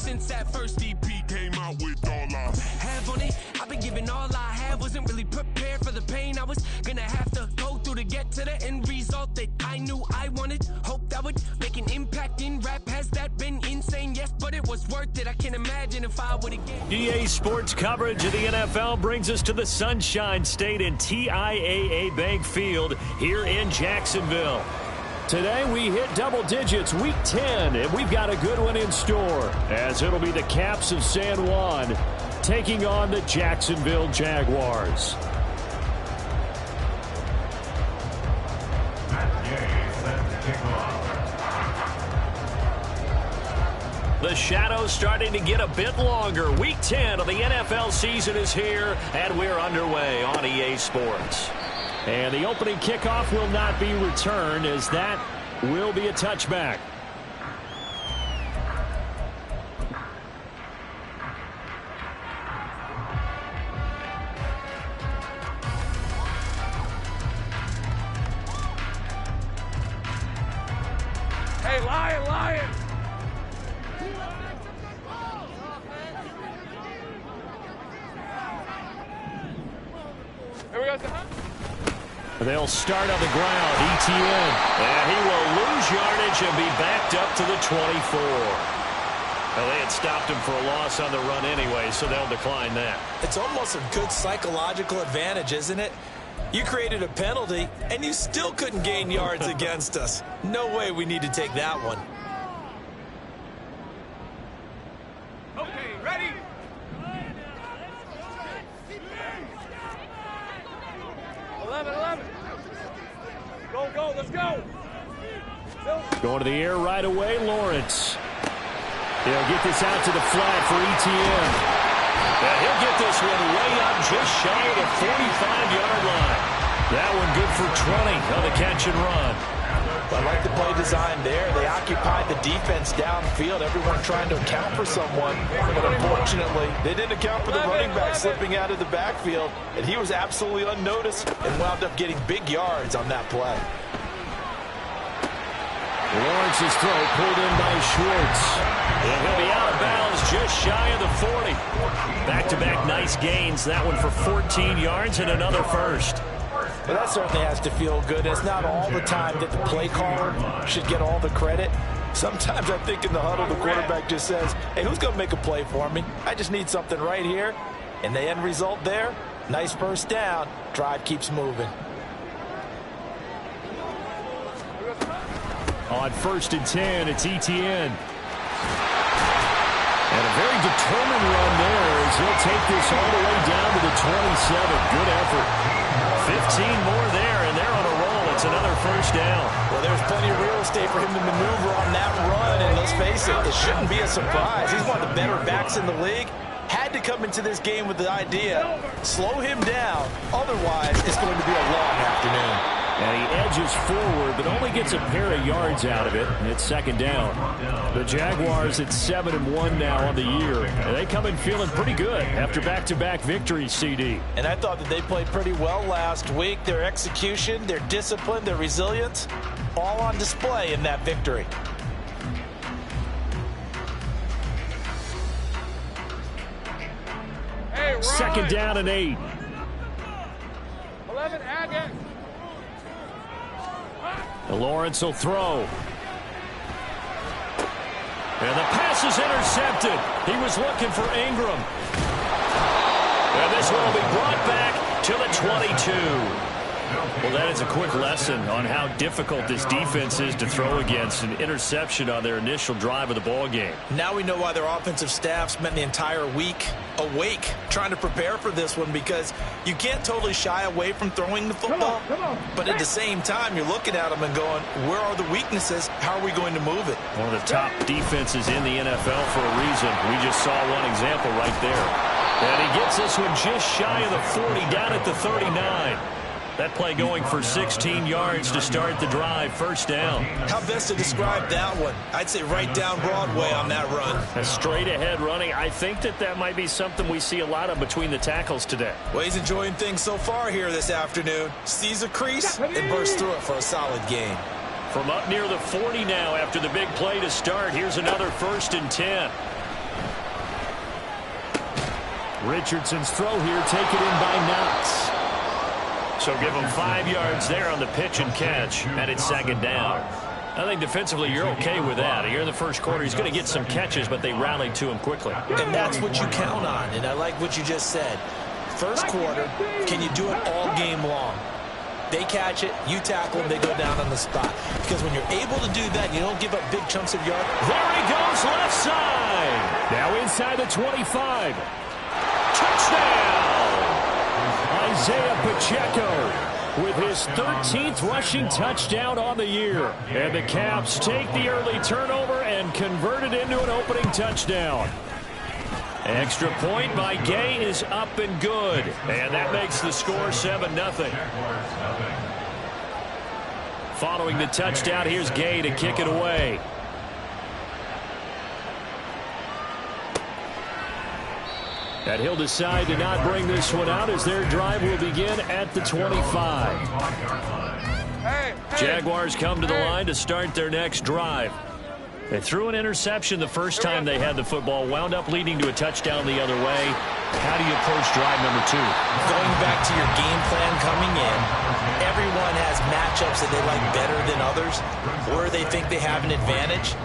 since that first EP came out with all I have on it. I've been giving all I have, wasn't really prepared for the pain I was gonna have to go through to get to the end result that I knew I wanted. Hope that would make an impact in rap. Has that been insane? Yes, but it was worth it. I can't imagine if I would have. EA Sports coverage of the NFL brings us to the Sunshine State and TIAA Bank Field here in Jacksonville. Today we hit double digits, week 10, and we've got a good one in store, as it'll be the Caps of San Juan taking on the Jacksonville Jaguars. The shadow's starting to get a bit longer. Week 10 of the NFL season is here, and we're underway on EA Sports. And the opening kickoff will not be returned, as that will be a touchback. Hey, Lion! Here we go. They'll start on the ground. ETN. And he will lose yardage and be backed up to the 24. Well, they had stopped him for a loss on the run anyway, so they'll decline that. It's almost a good psychological advantage, isn't it? You created a penalty, and you still couldn't gain yards against us. No way we need to take that one. Okay, ready? Go, let's go. Going to the air right away, Lawrence. He'll get this out to the flat for ETN. And he'll get this one way up just shy of the 45-yard line. That one good for 20 on the catch and run. I like the play design there. They occupied the defense downfield, everyone trying to account for someone. But unfortunately, they didn't account for the running back slipping out of the backfield, and he was absolutely unnoticed and wound up getting big yards on that play. Lawrence's throw pulled in by Schwartz. And he'll be out of bounds just shy of the 40. Back-to-back nice gains. That one for 14 yards and another first. Well, that certainly has to feel good. It's not all the time that the play caller should get all the credit. Sometimes I think in the huddle, the quarterback just says, hey, who's going to make a play for me? I just need something right here. And the end result there, nice first down. Drive keeps moving. On 1st and 10, it's ETN. And a very determined run there as he'll take this all the way down to the 27. Good effort. 15 more there, and they're on a roll. It's another first down. Well, there's plenty of real estate for him to maneuver on that run, and let's face it, it shouldn't be a surprise. He's one of the better backs in the league. Had to come into this game with the idea, slow him down, otherwise it's going to be a long afternoon. And he edges forward, but only gets a pair of yards out of it, and it's second down. The Jaguars at 7-1 now on the year. And they come in feeling pretty good after back-to-back victories, CD. And I thought that they played pretty well last week. Their execution, their discipline, their resilience, all on display in that victory. Hey, second down and 8. 11, Agate. Lawrence will throw. And the pass is intercepted. He was looking for Ingram. And this one will be brought back to the 22. Well, that is a quick lesson on how difficult this defense is to throw against. An interception on their initial drive of the ball game. Now we know why their offensive staff spent the entire week awake trying to prepare for this one, because you can't totally shy away from throwing the football. But at the same time, you're looking at them and going, where are the weaknesses? How are we going to move it? One of the top defenses in the NFL for a reason. We just saw one example right there. And he gets this one just shy of the 40, down at the 39. That play going for 16 yards to start the drive, first down. How best to describe that one? I'd say right down Broadway on that run. A straight ahead running. I think that might be something we see a lot of between the tackles today. Well, he's enjoying things so far here this afternoon. Sees a crease and bursts through it for a solid gain. From up near the 40 now after the big play to start, here's another 1st and 10. Richardson's throw here taken in by Knox. So give him 5 yards there on the pitch and catch, and it's second down. I think defensively you're okay with that. Here in the first quarter, he's going to get some catches, but they rallied to him quickly. And that's what you count on, and I like what you just said. First quarter, can you do it all game long? They catch it, you tackle them, they go down on the spot. Because when you're able to do that, you don't give up big chunks of yard. There he goes, left side. Now inside the 25. Touchdown! Isaiah Pacheco with his 13th rushing touchdown on the year. And the Caps take the early turnover and convert it into an opening touchdown. Extra point by Gay is up and good. And that makes the score 7-0. Following the touchdown, here's Gay to kick it away. And he'll decide to not bring this one out as their drive will begin at the 25. Jaguars come to the line to start their next drive. They threw an interception the first time they had the football, wound up leading to a touchdown the other way. How do you approach drive number 2? Going back to your game plan coming in, everyone has matchups that they like better than others, where they think they have an advantage.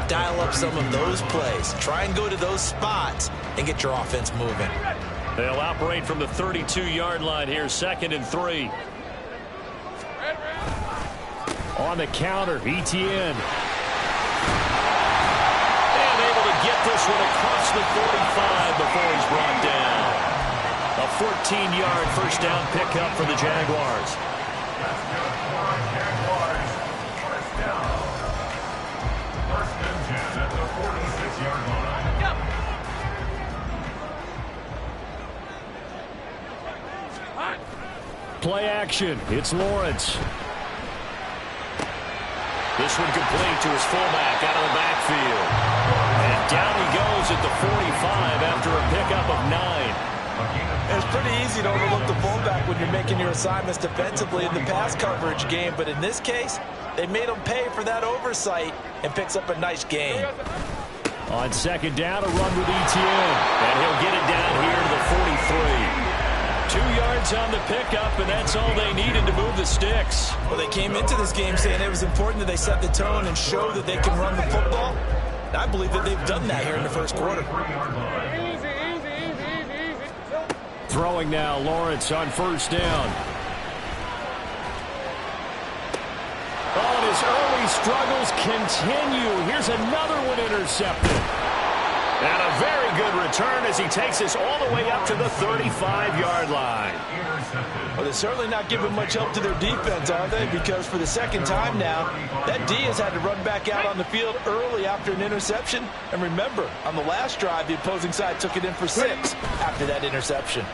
Dial up some of those plays. Try and go to those spots and get your offense moving. They'll operate from the 32-yard line here, 2nd and 3. On the counter, ETN. And able to get this one across the 45 before he's brought down. A 14-yard first down pickup for the Jaguars. Play action. It's Lawrence. This one complete to his fullback out of the backfield. And down he goes at the 45 after a pickup of 9. It's pretty easy to overlook the fullback when you're making your assignments defensively in the pass coverage game, but in this case, they made him pay for that oversight and picks up a nice gain. On second down, a run with ETN. And he'll get it down here to the 43. 2 yards on the pickup, and that's all they needed to move the sticks. Well, they came into this game saying it was important that they set the tone and show that they can run the football. And I believe that they've done that here in the first quarter. Throwing now, Lawrence on first down. Oh, and his early struggles continue. Here's another one intercepted. And a very good return as he takes us all the way up to the 35-yard line. Well, they're certainly not giving much help to their defense, are they? Because for the second time now, that D has had to run back out on the field early after an interception. And remember, on the last drive, the opposing side took it in for 6 after that interception.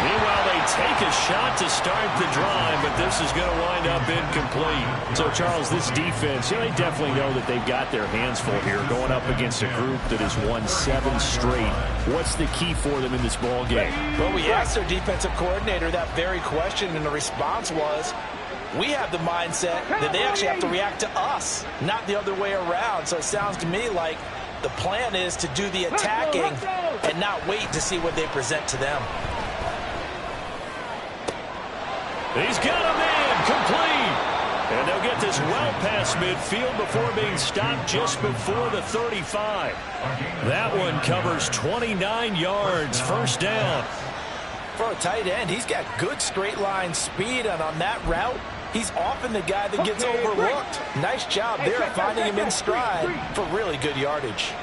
Meanwhile, they take a shot to start the drive, but this is going to wind up incomplete. So, Charles, this defense, they definitely know that they've got their hands full here going up against a group that has won 7 straight. What's the key for them in this ball game? Well, we asked their defensive coordinator that very question, and the response was, we have the mindset that they actually have to react to us, not the other way around. So it sounds to me like the plan is to do the attacking and not wait to see what they present to them. He's got a man complete. And they'll get this well past midfield before being stopped just before the 35. That one covers 29 yards. First down. For a tight end, he's got good straight line speed, and on that route, he's often the guy that gets overlooked. Nice job there finding him in stride for really good yardage.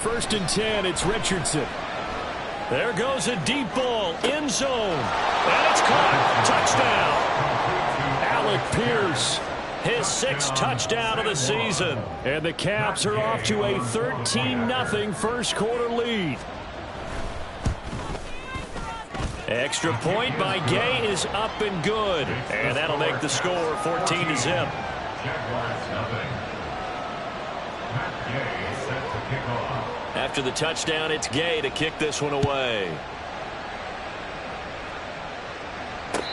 1st and 10, it's Richardson. There goes a deep ball, end zone, and it's caught. Touchdown. Alec Pierce, his 6th touchdown of the season. And the Caps are off to a 13-0 first quarter lead. Extra point by Gay is up and good. And that'll make the score 14-0. After the touchdown, it's Gay to kick this one away.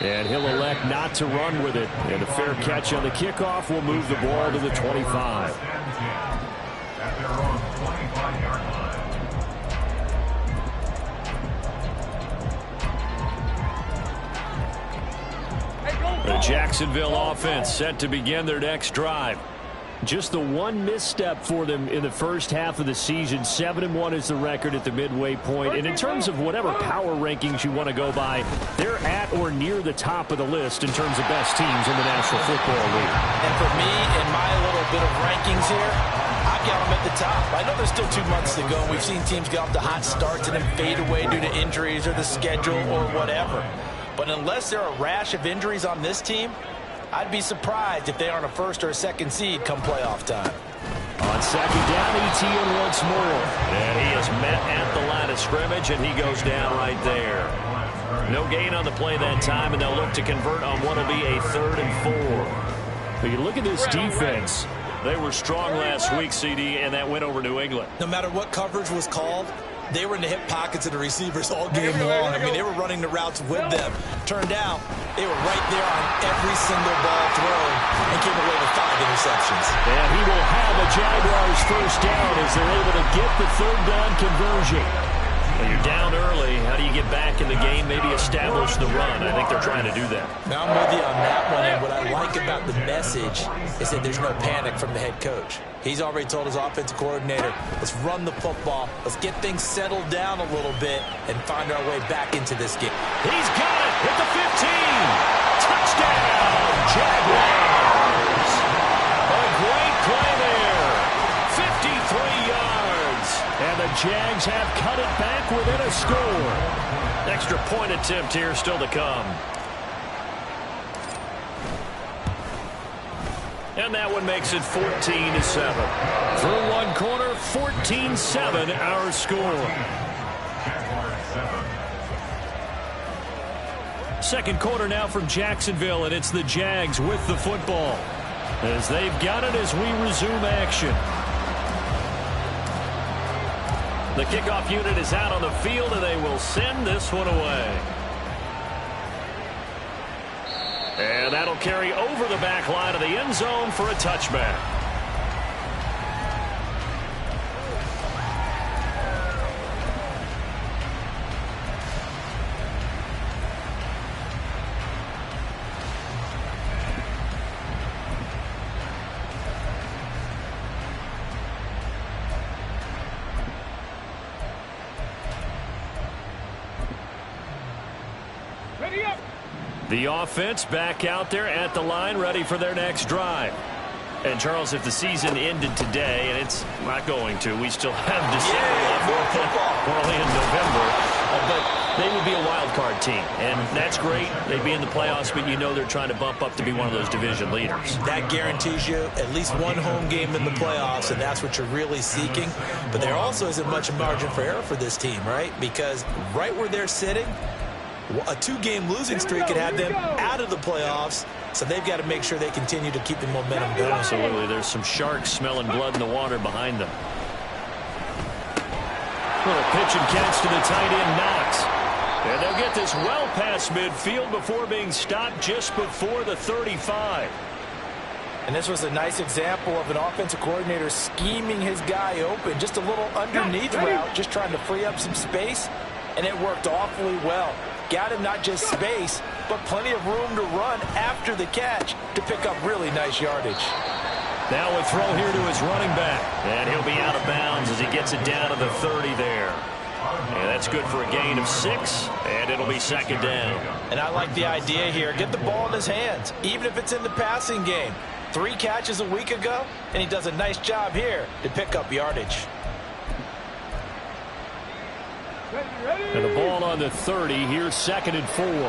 And he'll elect not to run with it. And a fair catch on the kickoff will move the ball to the 25. The Jacksonville offense set to begin their next drive. Just the one misstep for them in the first half of the season. 7-1 is the record at the midway point. And in terms of whatever power rankings you want to go by, they're at or near the top of the list in terms of best teams in the National Football League. And for me, in my little bit of rankings here, I've got them at the top. I know there's still 2 months to go, and we've seen teams get off to hot starts and then fade away due to injuries or the schedule or whatever. But unless there are a rash of injuries on this team, I'd be surprised if they aren't a first or a second seed come playoff time. On second down, Etienne once more. And he is met at the line of scrimmage, and he goes down right there. No gain on the play that time, and they'll look to convert on what will be a 3rd and 4. But you look at this defense. They were strong last week, CD, and that went over New England. No matter what coverage was called, they were in the hip pockets of the receivers all game long. I mean, they were running the routes with them. Turned out, they were right there on every single ball thrown and came away with 5 interceptions. And he will have a Jaguars first down as they're able to get the 3rd down conversion. When you're down early, how do you get back in the game, maybe establish the run? I think they're trying to do that. Now, I'm with you on that one, and what I like about the message is that there's no panic from the head coach. He's already told his offensive coordinator, let's run the football, let's get things settled down a little bit and find our way back into this game. He's got it at the 15. Touchdown, Jaguars. A great play there. 53 yards. And the Jags have cut it back within a score. Extra point attempt here still to come. And that one makes it 14-7. Through one quarter, 14-7 our score. Second quarter now from Jacksonville, and it's the Jags with the football as they've got it as we resume action. The kickoff unit is out on the field, and they will send this one away. And that'll carry over the back line of the end zone for a touchback. The offense back out there at the line, ready for their next drive. And, Charles, if the season ended today, and it's not going to, we still have December left. We're only in November. But they would be a wild card team, and that's great. They'd be in the playoffs, but you know they're trying to bump up to be one of those division leaders. That guarantees you at least one home game in the playoffs, and that's what you're really seeking. But there also isn't much margin for error for this team, right? Because right where they're sitting, a 2-game losing streak could have them out of the playoffs, so they've got to make sure they continue to keep the momentum going. Absolutely. There's some sharks smelling blood in the water behind them. Little pitch and catch to the tight end, Knox. And they'll get this well past midfield before being stopped just before the 35. And this was a nice example of an offensive coordinator scheming his guy open. Just a little underneath route, just trying to free up some space, and it worked awfully well. Got him not just space, but plenty of room to run after the catch to pick up really nice yardage. Now a throw here to his running back. And he'll be out of bounds as he gets it down to the 30 there. And that's good for a gain of 6, and it'll be second down. And I like the idea here. Get the ball in his hands, even if it's in the passing game. 3 catches a week ago, and he does a nice job here to pick up yardage. And the ball on the 30. Here's second and 4. 18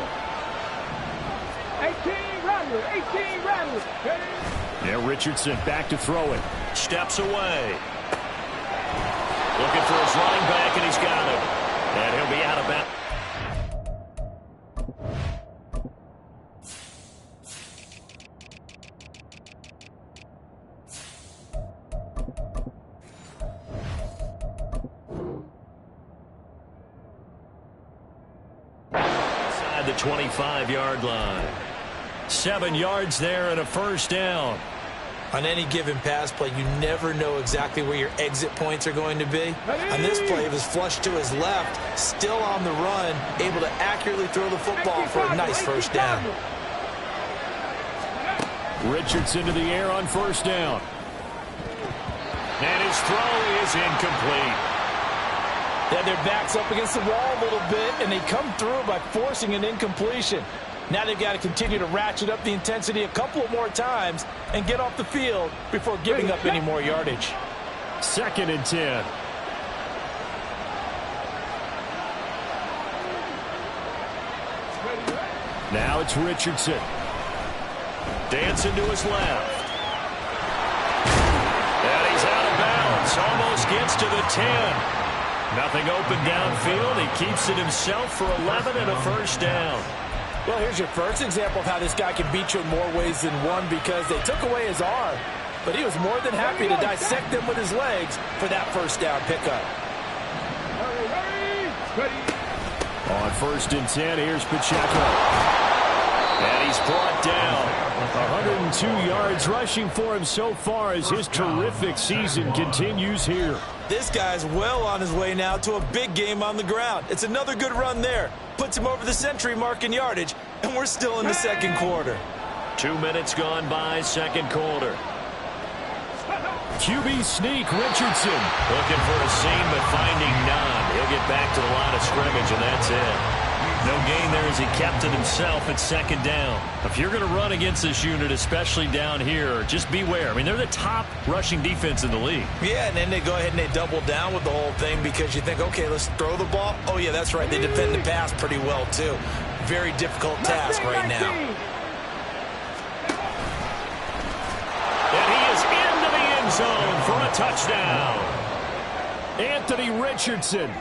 Rattlers. Yeah, Richardson back to throw it. Steps away. Looking for his running back, and he's got it. And he'll be out of bounds. inside the 25-yard line. 7 yards there and a first down. On any given pass play, you never know exactly where your exit points are going to be. On this play, it was flushed to his left, still on the run, able to accurately throw the football for a nice first down. Richardson to the air on first down. And his throw is incomplete. They had their backs up against the wall a little bit, and they come through by forcing an incompletion. Now they've got to continue to ratchet up the intensity a couple of more times and get off the field before giving up any more yardage. 2nd and 10. Now it's Richardson. Dancing to his left. And he's out of bounds. Almost gets to the 10. Nothing open downfield. He keeps it himself for 11 and a first down. Well, here's your first example of how this guy can beat you in more ways than one, because they took away his arm, but he was more than happy to dissect them with his legs for that first down pickup. On 1st and 10, here's Pacheco. And he's brought down. 102 yards rushing for him so far as his terrific season continues here. This guy's well on his way now to a big game on the ground. It's another good run there. Puts him over the century mark in yardage, and we're still in the second quarter. 2 minutes gone by, second quarter. QB sneak, Richardson. Looking for a seam, but finding none. He'll get back to the line of scrimmage, and that's it. No gain there as he kept it himself at 2nd down. If you're going to run against this unit, especially down here, just beware. I mean, they're the top rushing defense in the league. Yeah, and then they go ahead and they double down with the whole thing because you think, okay, let's throw the ball. Oh, yeah, that's right. They defend the pass pretty well, too. Very difficult task right now. And he is into the end zone for a touchdown. Anthony Richardson.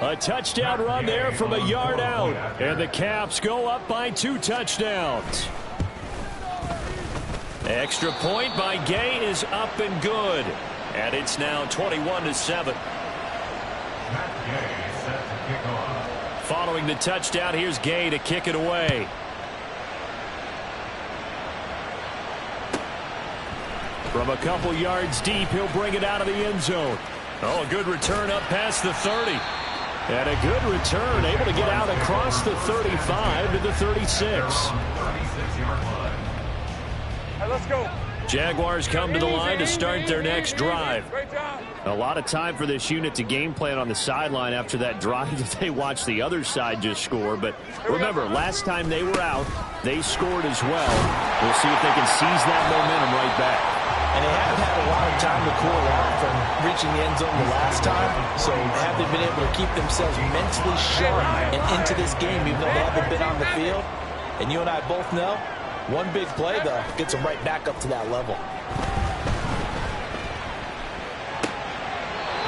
A touchdown run there from a yard out. And the Caps go up by 2 touchdowns. Extra point by Gay is up and good. And it's now 21-7. Following the touchdown, here's Gay to kick it away. From a couple yards deep, he'll bring it out of the end zone. Oh, a good return up past the 30. And a good return, able to get out across the 35 to the 36. Let's go. Jaguars come to the line to start their next drive. A lot of time for this unit to game plan on the sideline after that drive that they watched the other side just score. But remember, last time they were out, they scored as well. We'll see if they can seize that momentum right back. And they haven't had a lot of time to cool off from reaching the end zone the last time. So have they been able to keep themselves mentally sharp and into this game, even though they haven't been on the field? And you and I both know, one big play, though, gets them right back up to that level.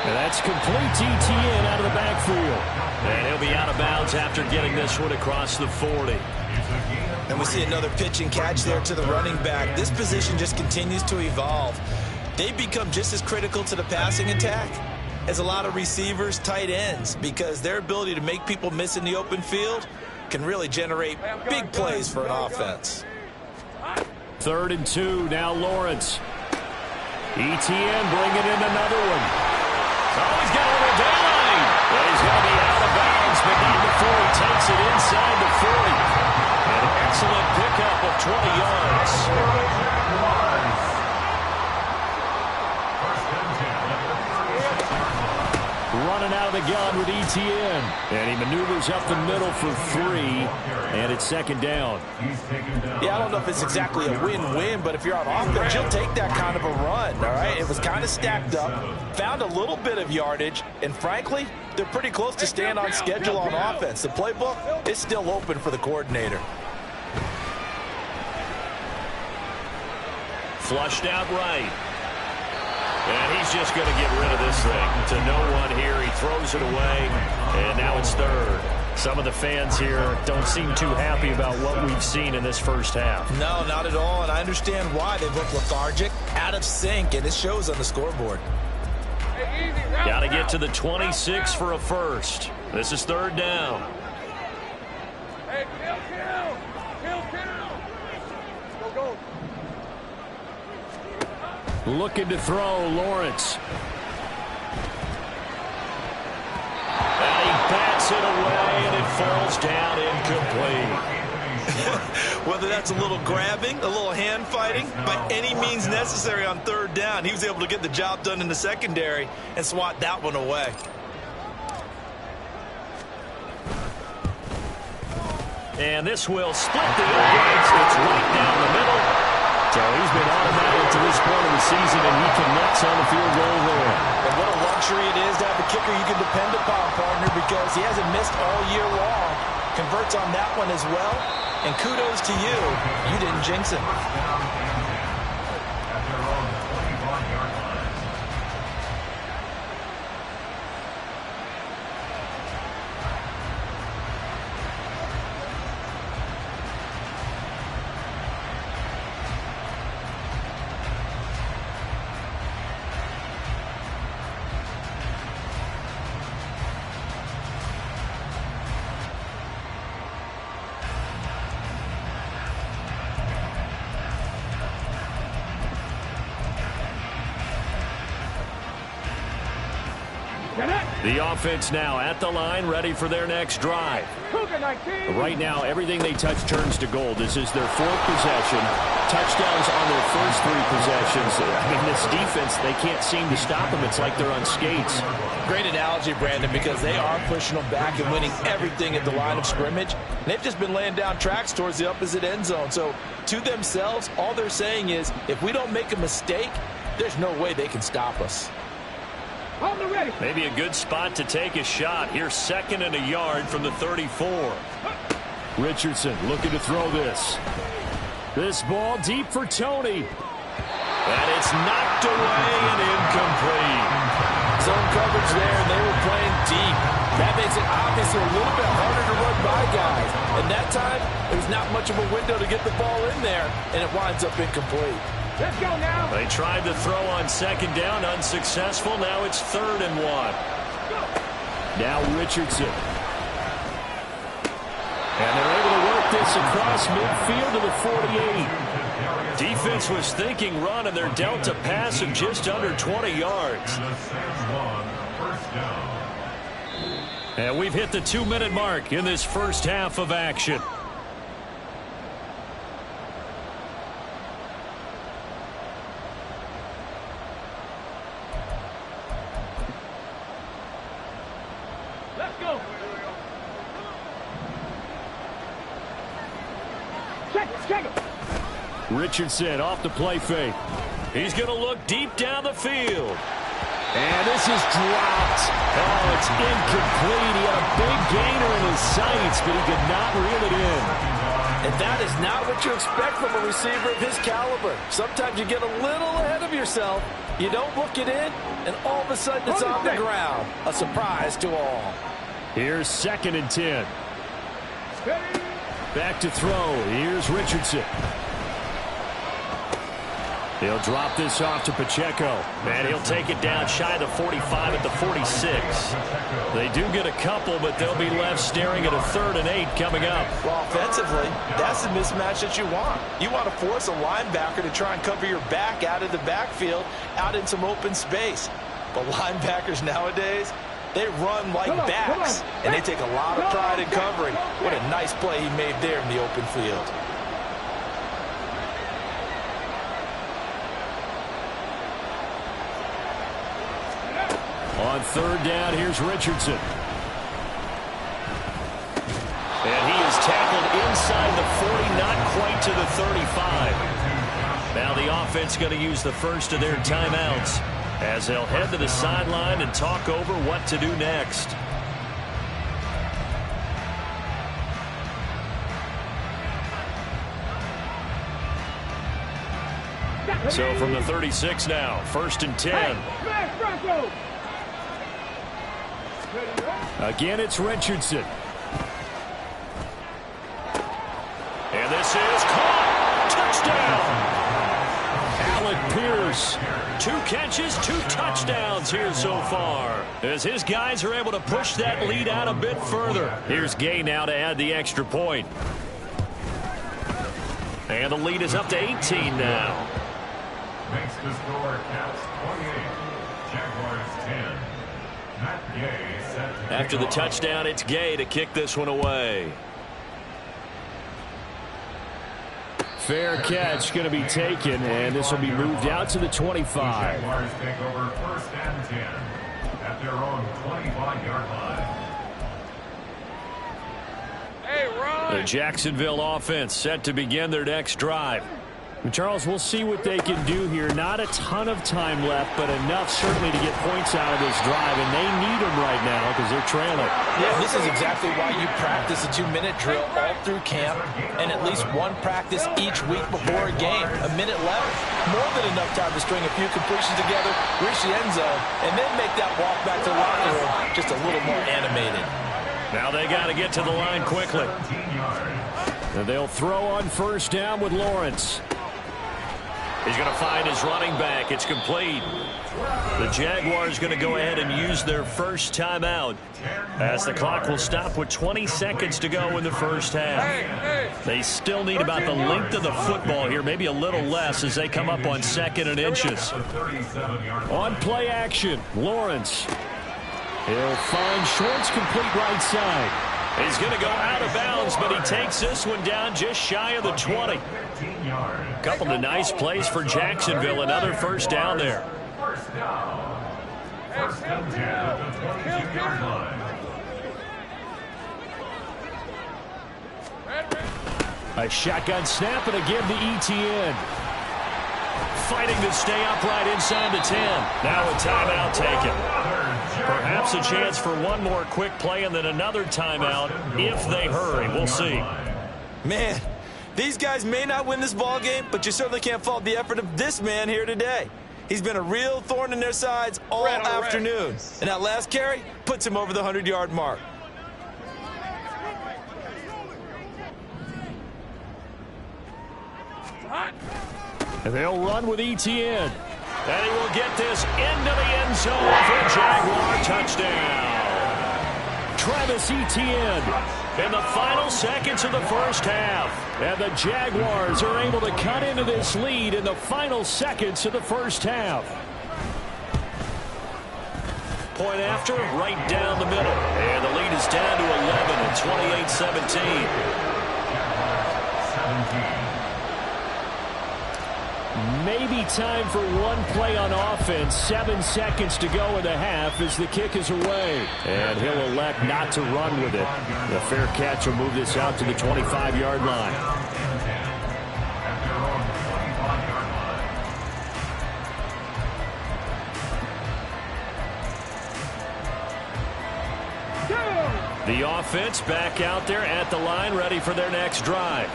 And that's complete ETN out of the backfield. And he'll be out of bounds after getting this one across the 40. And we see another pitch and catch there to the running back. This position just continues to evolve. They become just as critical to the passing attack as a lot of receivers, tight ends, because their ability to make people miss in the open field can really generate big plays for an offense. 3rd and 2, now Lawrence. ETN bringing in another one. Oh, he's got a little daylight. Well, he's going to be out of bounds, but not before he takes it inside the 40. An excellent pickup of 20 yards. Running out of the gun with ETN. And he maneuvers up the middle for 3. And it's 2nd down. Yeah, I don't know if it's exactly a win-win, but if you're on offense, you'll take that kind of a run, all right? It was kind of stacked up, found a little bit of yardage, and frankly, they're pretty close to staying on schedule on offense. The playbook is still open for the coordinator. Flushed out right. And he's just going to get rid of this thing to no one here. He throws it away, and now it's 3rd. Some of the fans here don't seem too happy about what we've seen in this first half. No, not at all, and I understand why. They look lethargic, out of sync, and it shows on the scoreboard. Got to get to the 26 for a first. This is 3rd down. Hey, kill. Go. Looking to throw, Lawrence. And he bats it away, and it falls down incomplete. Whether that's a little grabbing, a little hand fighting, by any means necessary on third down, he was able to get the job done in the secondary and swat that one away. And this will split the uprights. It's right down the middle. So he's been automatic to this point of the season, and he connects on the field goal there. And what a luxury it is to have a kicker you can depend upon, partner, because he hasn't missed all year long. Converts on that one as well. And kudos to you. You didn't jinx him. The offense now at the line, ready for their next drive. Right now, everything they touch turns to gold. This is their fourth possession. Touchdowns on their first three possessions. I mean, this defense, they can't seem to stop them. It's like they're on skates. Great analogy, Brandon, because they are pushing them back and winning everything at the line of scrimmage. They've just been laying down tracks towards the opposite end zone. So, to themselves, all they're saying is, if we don't make a mistake, there's no way they can stop us. Maybe a good spot to take a shot. Here's 2nd and a yard from the 34. Richardson looking to throw this. This ball deep for Tony. And it's knocked away and incomplete. Zone coverage there, and they were playing deep. That makes it obviously a little bit harder to run by guys. And that time, there was not much of a window to get the ball in there, and it winds up incomplete. Let's go now. They tried to throw on 2nd down, unsuccessful. Now it's 3rd and 1. Now Richardson. And they're able to work this across midfield to the 48. Defense was thinking run, and they're dealt a pass of just under 20 yards. And we've hit the 2-minute mark in this first half of action. Richardson off the play fake. He's going to look deep down the field. And this is dropped. Oh, it's incomplete. He had a big gainer in his sights, but he could not reel it in. And that is not what you expect from a receiver of his caliber. Sometimes you get a little ahead of yourself. You don't look it in, and all of a sudden it's on the ground. A surprise to all. Here's 2nd and 10. Back to throw. Here's Richardson. He'll drop this off to Pacheco. And he'll take it down shy of the 45 at the 46. They do get a couple, but they'll be left staring at a 3rd and 8 coming up. Well, offensively, that's the mismatch that you want. You want to force a linebacker to try and cover your back out of the backfield, out in some open space. But linebackers nowadays, they run like backs, and they take a lot of pride in covering. What a nice play he made there in the open field. On 3rd down, here's Richardson. And he is tackled inside the 40, not quite to the 35. Now the offense going to use the first of their timeouts as they'll head to the sideline and talk over what to do next. So from the 36 now, 1st and 10. Again, it's Richardson. And this is caught. Touchdown. Alec Pierce 2 catches, 2 touchdowns here so far, as his guys are able to push that lead out a bit further. Here's Gay now to add the extra point. And the lead is up to 18 now. Makes the score Cats 28, Jaguars 10. Matt Gay set to After the touchdown, it's Gay to kick this one away. Fair catch going to be taken, and this will be moved out to the 25. Jaguars take over 1st and 10 at their own 25-yard line. The Jacksonville offense set to begin their next drive. And Charles, we'll see what they can do here. Not a ton of time left, but enough certainly to get points out of this drive, and they need them right now because they're trailing. Yeah, this is exactly why you practice a 2-minute drill all through camp and at least one practice each week before a game. A minute left, more than enough time to string a few completions together, reach the end zone, and then make that walk back to the locker room just a little more animated. Now they got to get to the line quickly. And they'll throw on 1st down with Lawrence. He's going to find his running back. It's complete. The Jaguars going to go ahead and use their first timeout as the clock will stop with 20 seconds to go in the first half. They still need about the length of the football here, maybe a little less as they come up on 2nd and inches. On play action, Lawrence. He'll find Schwartz, complete right side. He's going to go out of bounds, but he takes this one down just shy of the 20. A couple of nice plays for Jacksonville. Another first down there. First down. 1st and 10 at the 22-yard line. A shotgun snap and again to ETN. Fighting to stay upright inside the 10. Now a timeout taken. Perhaps a chance for one more quick play and then another timeout if they hurry. We'll see. Man, these guys may not win this ball game, but you certainly can't fault the effort of this man here today. He's been a real thorn in their sides all afternoon. And that last carry puts him over the 100-yard mark. And they'll run with ETN. And he will get this into the end zone for a Jaguar touchdown. Travis Etienne In the final seconds of the first half. And the Jaguars are able to cut into this lead in the final seconds of the first half. Point after, right down the middle. And the lead is down to 11 at 28-17. Maybe time for one play on offense. 7 seconds to go in the half as the kick is away. And he'll elect not to run with it. The fair catch will move this out to the 25-yard line. The offense back out there at the line, ready for their next drive.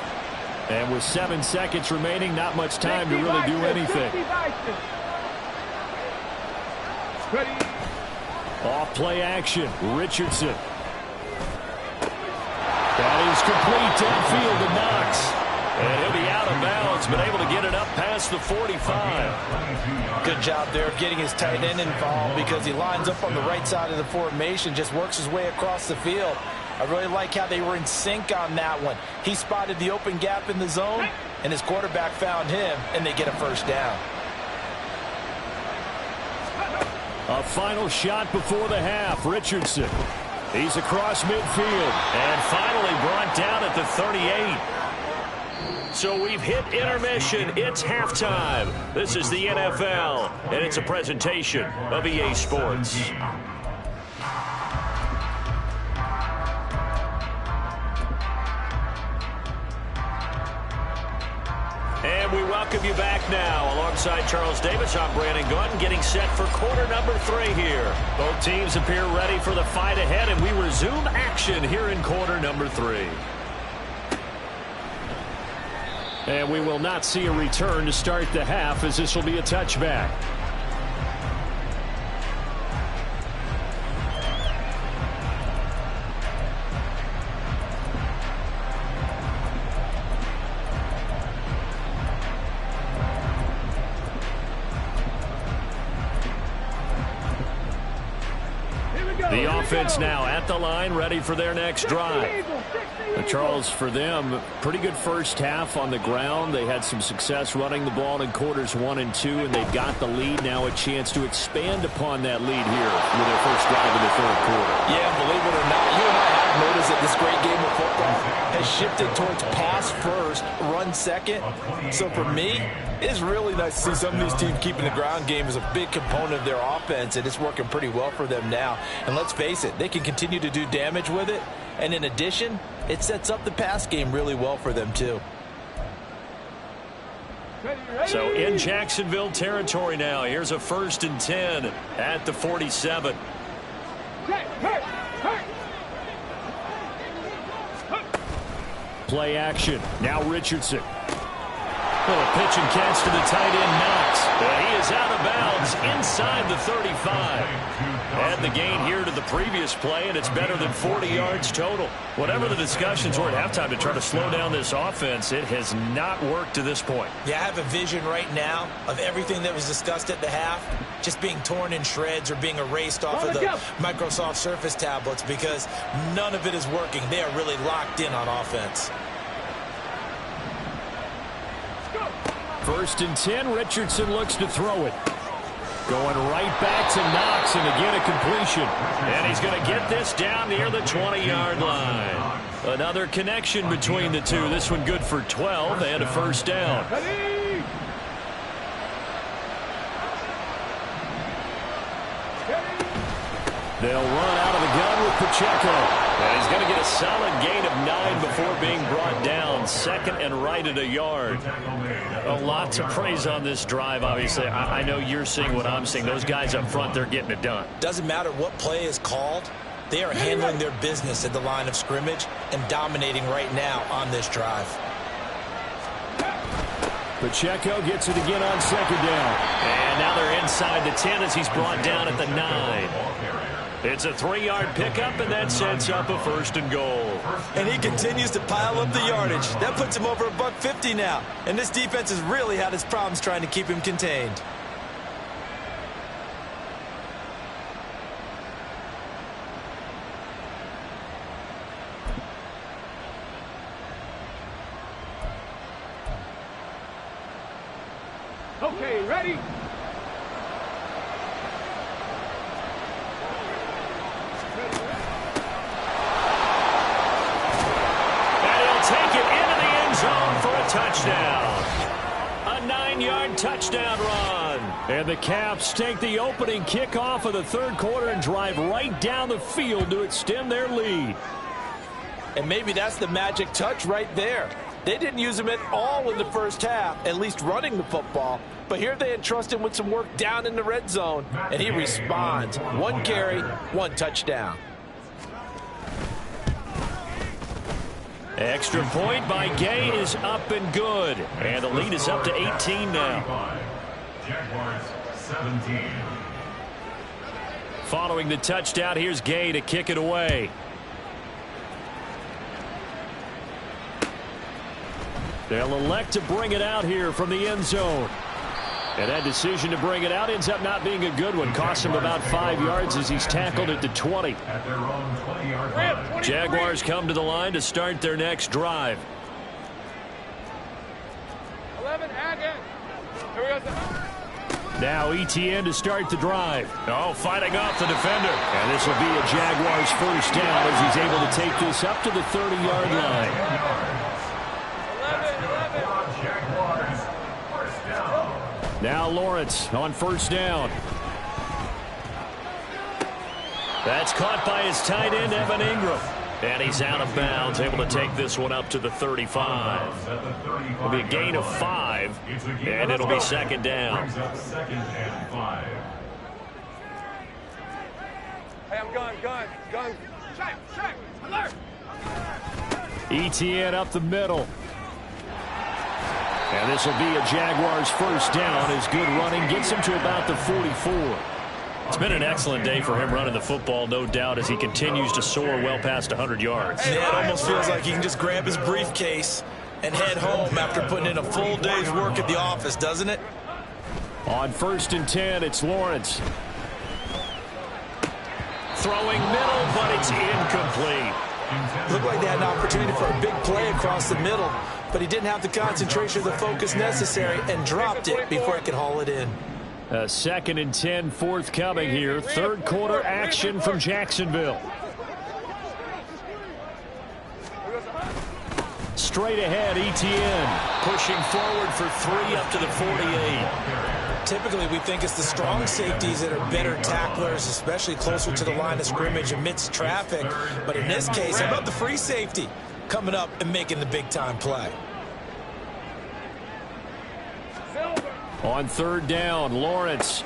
And with 7 seconds remaining, not much time to really do anything. Off play action, Richardson. That is complete downfield to Knox. And he'll be out of bounds, but able to get it up past the 45. Good job there of getting his tight end involved because he lines up on the right side of the formation, just works his way across the field. I really like how they were in sync on that one. He spotted the open gap in the zone, and his quarterback found him, and they get a first down. A final shot before the half. Richardson. He's across midfield. And finally brought down at the 38. So we've hit intermission. It's halftime. This is the NFL, and it's a presentation of EA Sports. And we welcome you back now. Alongside Charles Davis, I'm Brandon Gordon, getting set for quarter number 3 here. Both teams appear ready for the fight ahead, and we resume action here in quarter number 3. And we will not see a return to start the half, as this will be a touchback. The offense now at the line, ready for their next drive. Charles, for them, pretty good first half on the ground. They had some success running the ball in quarters 1 and 2, and they've got the lead. Now a chance to expand upon that lead here with their first drive in the third quarter. Yeah, believe it or not, you and I have noticed that this great game of football has shifted towards pass first, run second. So for me, it's really nice to see some of these teams keeping the ground game as a big component of their offense, and it's working pretty well for them now. And let's face it, they can continue to do damage with it. And in addition, it sets up the pass game really well for them, too. So in Jacksonville territory now, here's a 1st and 10 at the 47. Play action. Now Richardson. A pitch and catch to the tight end, Knox. He is out of bounds inside the 35. And the gain here to the previous play, and it's better than 40 yards total. Whatever the discussions were at halftime to try to slow down this offense, it has not worked to this point. Yeah, I have a vision right now of everything that was discussed at the half just being torn in shreds or being erased off of the Microsoft Surface tablets because none of it is working. They are really locked in on offense. 1st and 10, Richardson looks to throw it. Going right back to Knox, and again a completion. And he's going to get this down near the 20-yard line. Another connection between the two. This one good for 12 and a first down. They'll run out of the gun with Pacheco. And he's going to get a solid gain of 9 before being brought down. 2nd and right at a yard. A lot to praise on this drive, obviously. I know you're seeing what I'm seeing. Those guys up front, they're getting it done. Doesn't matter what play is called. They are handling their business at the line of scrimmage and dominating right now on this drive. Pacheco gets it again on 2nd down. And now they're inside the 10 as he's brought down at the 9. It's a 3-yard pickup, and that sets up a 1st and goal. And he continues to pile up the yardage. That puts him over $150 now. And this defense has really had its problems trying to keep him contained. Okay, ready? Touchdown. A 9-yard touchdown run. And the Caps take the opening kickoff of the third quarter and drive right down the field to extend their lead. And maybe that's the magic touch right there. They didn't use him at all in the first half, at least running the football. But here they entrust him with some work down in the red zone, and he responds. 1 carry, 1 touchdown. Extra point by Gay is up and good. And the lead is up to 18 now. Jaguars 17. Following the touchdown, here's Gay to kick it away. They'll elect to bring it out here from the end zone. And that decision to bring it out ends up not being a good one. Costs him about 5 yards as he's tackled at the 20. At their own 20-yard line. Jaguars come to the line to start their next drive. 11, and in. Here we go. Now ETN to start the drive. Oh, fighting off the defender. And this will be a Jaguars first down as he's able to take this up to the 30-yard line. 11. Jaguars first down. Now Lawrence on first down. That's caught by his tight end, Evan Ingram. And he's out of bounds, able to take this one up to the 35. It'll be a gain of 5, and it'll be second down. Second and 5. Hey, I'm gun. Check, alert. ETN up the middle. And this will be a Jaguars first down as good running gets him to about the 44. It's been an excellent day for him running the football, no doubt, as he continues to soar well past 100 yards. Yeah, it almost feels like he can just grab his briefcase and head home after putting in a full day's work at the office, doesn't it? On first and 10, it's Lawrence. throwing middle, but it's incomplete. Looked like they had an opportunity for a big play across the middle, but he didn't have the concentration or the focus necessary and dropped it before he could haul it in. 2nd and 10 forthcoming here. Third quarter action from Jacksonville. Straight ahead, Etienne pushing forward for 3 up to the 48. Typically, we think it's the strong safeties that are better tacklers, especially closer to the line of scrimmage amidst traffic. But in this case, how about the free safety coming up and making the big-time play? On 3rd down, Lawrence.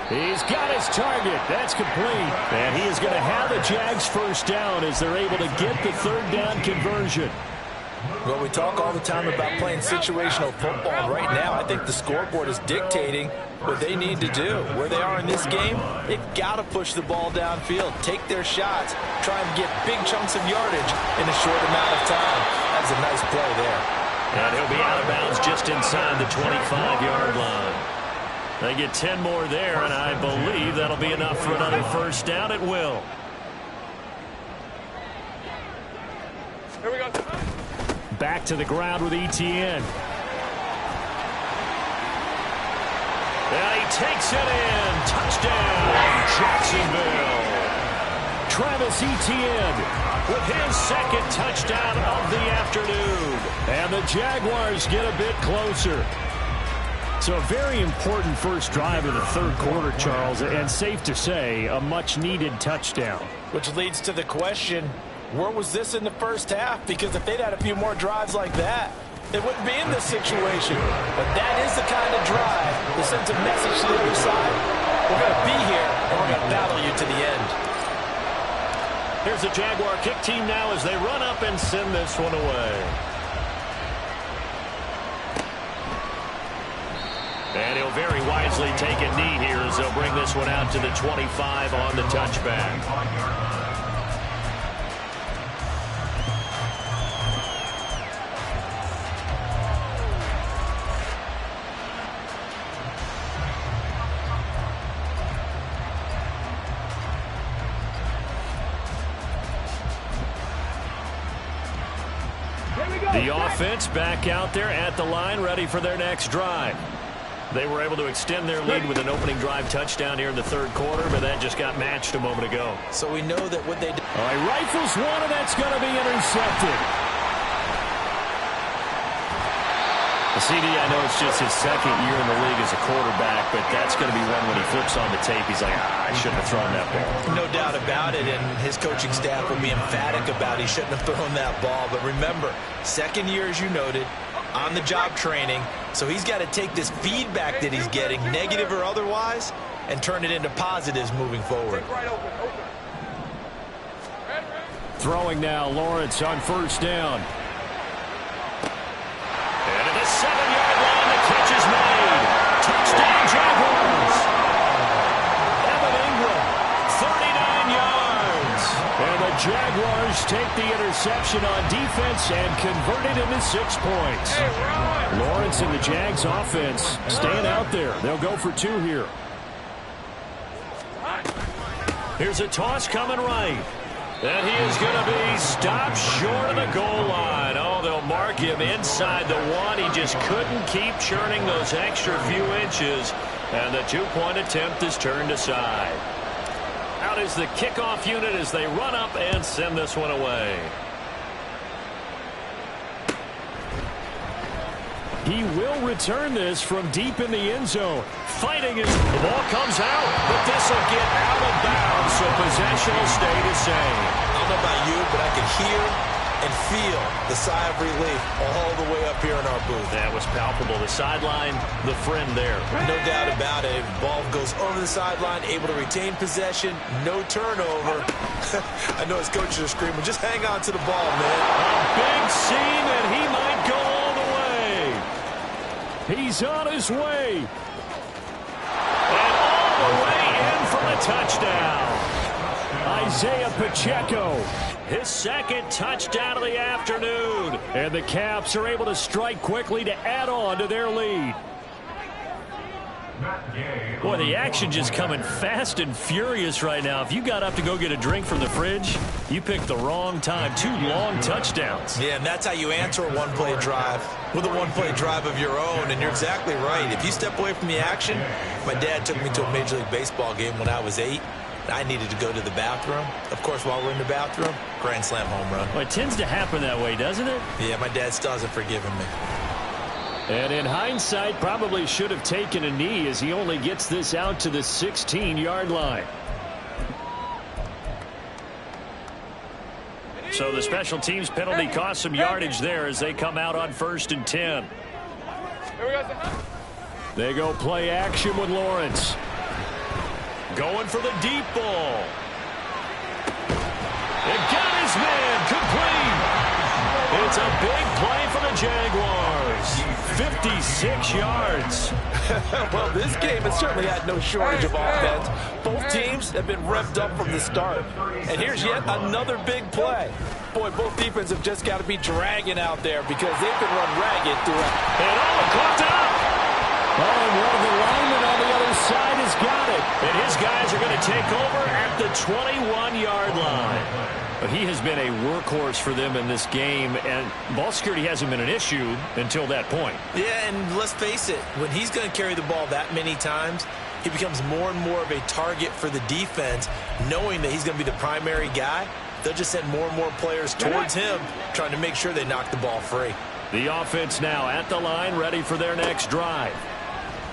He's got his target. That's complete. And he is going to have the Jags first down as they're able to get the 3rd down conversion. Well, we talk all the time about playing situational football. Right now, I think the scoreboard is dictating what they need to do. Where they are in this game, they've got to push the ball downfield, take their shots, try and get big chunks of yardage in a short amount of time. That's a nice play there. And he'll be out of bounds just inside the 25-yard line. They get 10 more there, and I believe that'll be enough for another first down. It will. Here we go. Back to the ground with Etienne. And he takes it in. Touchdown, Jacksonville. Travis Etienne with his 2nd touchdown of the afternoon. And the Jaguars get a bit closer. So a very important first drive of the 3rd quarter, Charles, and safe to say, a much-needed touchdown. Which leads to the question, where was this in the first half? Because if they'd had a few more drives like that, they wouldn't be in this situation. But that is the kind of drive that sends a message to the other side. We're going to be here, and we're going to battle you to the end. Here's the Jaguar kick team now as they run up and send this one away. And he'll very wisely take a knee here as they'll bring this one out to the 25 on the touchback. The offense back out there at the line, ready for their next drive. They were able to extend their lead with an opening drive touchdown here in the 3rd quarter, but that just got matched a moment ago. So we know that what they do. All right, rifles one, and that's going to be intercepted. CD, I know it's just his 2nd year in the league as a quarterback, but that's going to be one when he flips on the tape. He's like, I shouldn't have thrown that ball. No doubt about it, and his coaching staff will be emphatic about he shouldn't have thrown that ball. But remember, 2nd year, as you noted, on-the-job training, so he's got to take this feedback that he's getting, negative or otherwise, and turn it into positives moving forward. Throwing now, Lawrence on 1st down. And at the 7-yard line, the catch is made. Touchdown, Jaguars. Evan Ingram, 39 yards. And the Jaguars take the interception on defense and convert it into 6 points. Lawrence and the Jags offense staying out there. They'll go for 2 here. Here's a toss coming right. And he is going to be stopped short of the goal line. Oh, they'll mark him inside the 1. He just couldn't keep churning those extra few inches. And the 2-point attempt is turned aside. Out is the kickoff unit as they run up and send this one away. He will return this from deep in the end zone. Fighting as the ball comes out, but this will get out of bounds, so possession will stay the same. I don't know about you, but I can hear and feel the sigh of relief all the way up here in our booth. That was palpable. The sideline, the friend there. No doubt about it. Ball goes over the sideline, able to retain possession, no turnover. I know his coaches are screaming, just hang on to the ball, man. A big seam, and he might go all the way. He's on his way. And all the way in for a touchdown. Isaiah Pacheco. His 2nd touchdown of the afternoon. And the Caps are able to strike quickly to add on to their lead. Boy, the action just coming fast and furious right now. If you got up to go get a drink from the fridge, you picked the wrong time. 2 long touchdowns. Yeah, and that's how you answer a one-play drive with a one-play drive of your own. And you're exactly right. If you step away from the action, my dad took me to a Major League Baseball game when I was 8. I needed to go to the bathroom. Of course, while we're in the bathroom, grand slam home run. Well, it tends to happen that way, doesn't it? Yeah, my dad still hasn't forgiven me. And in hindsight, probably should have taken a knee as he only gets this out to the 16-yard line. So the special teams penalty cost some yardage there as they come out on 1st and 10. They go play action with Lawrence. Going for the deep ball. It got his man complete. It's a big play for the Jaguars. 56 yards. Well, this game has certainly had no shortage of offense. Both teams have been revved up from the start. And here's yet another big play. Boy, both defenses have just got to be dragging out there because they've been run ragged throughout. And caught up. Oh, and one of the linemen on the other side has got it. And his guys are going to take over at the 21-yard line. But he has been a workhorse for them in this game, and ball security hasn't been an issue until that point. Yeah, and let's face it, when he's going to carry the ball that many times, he becomes more and more of a target for the defense, knowing that he's going to be the primary guy. They'll just send more and more players towards him, trying to make sure they knock the ball free. The offense now at the line, ready for their next drive.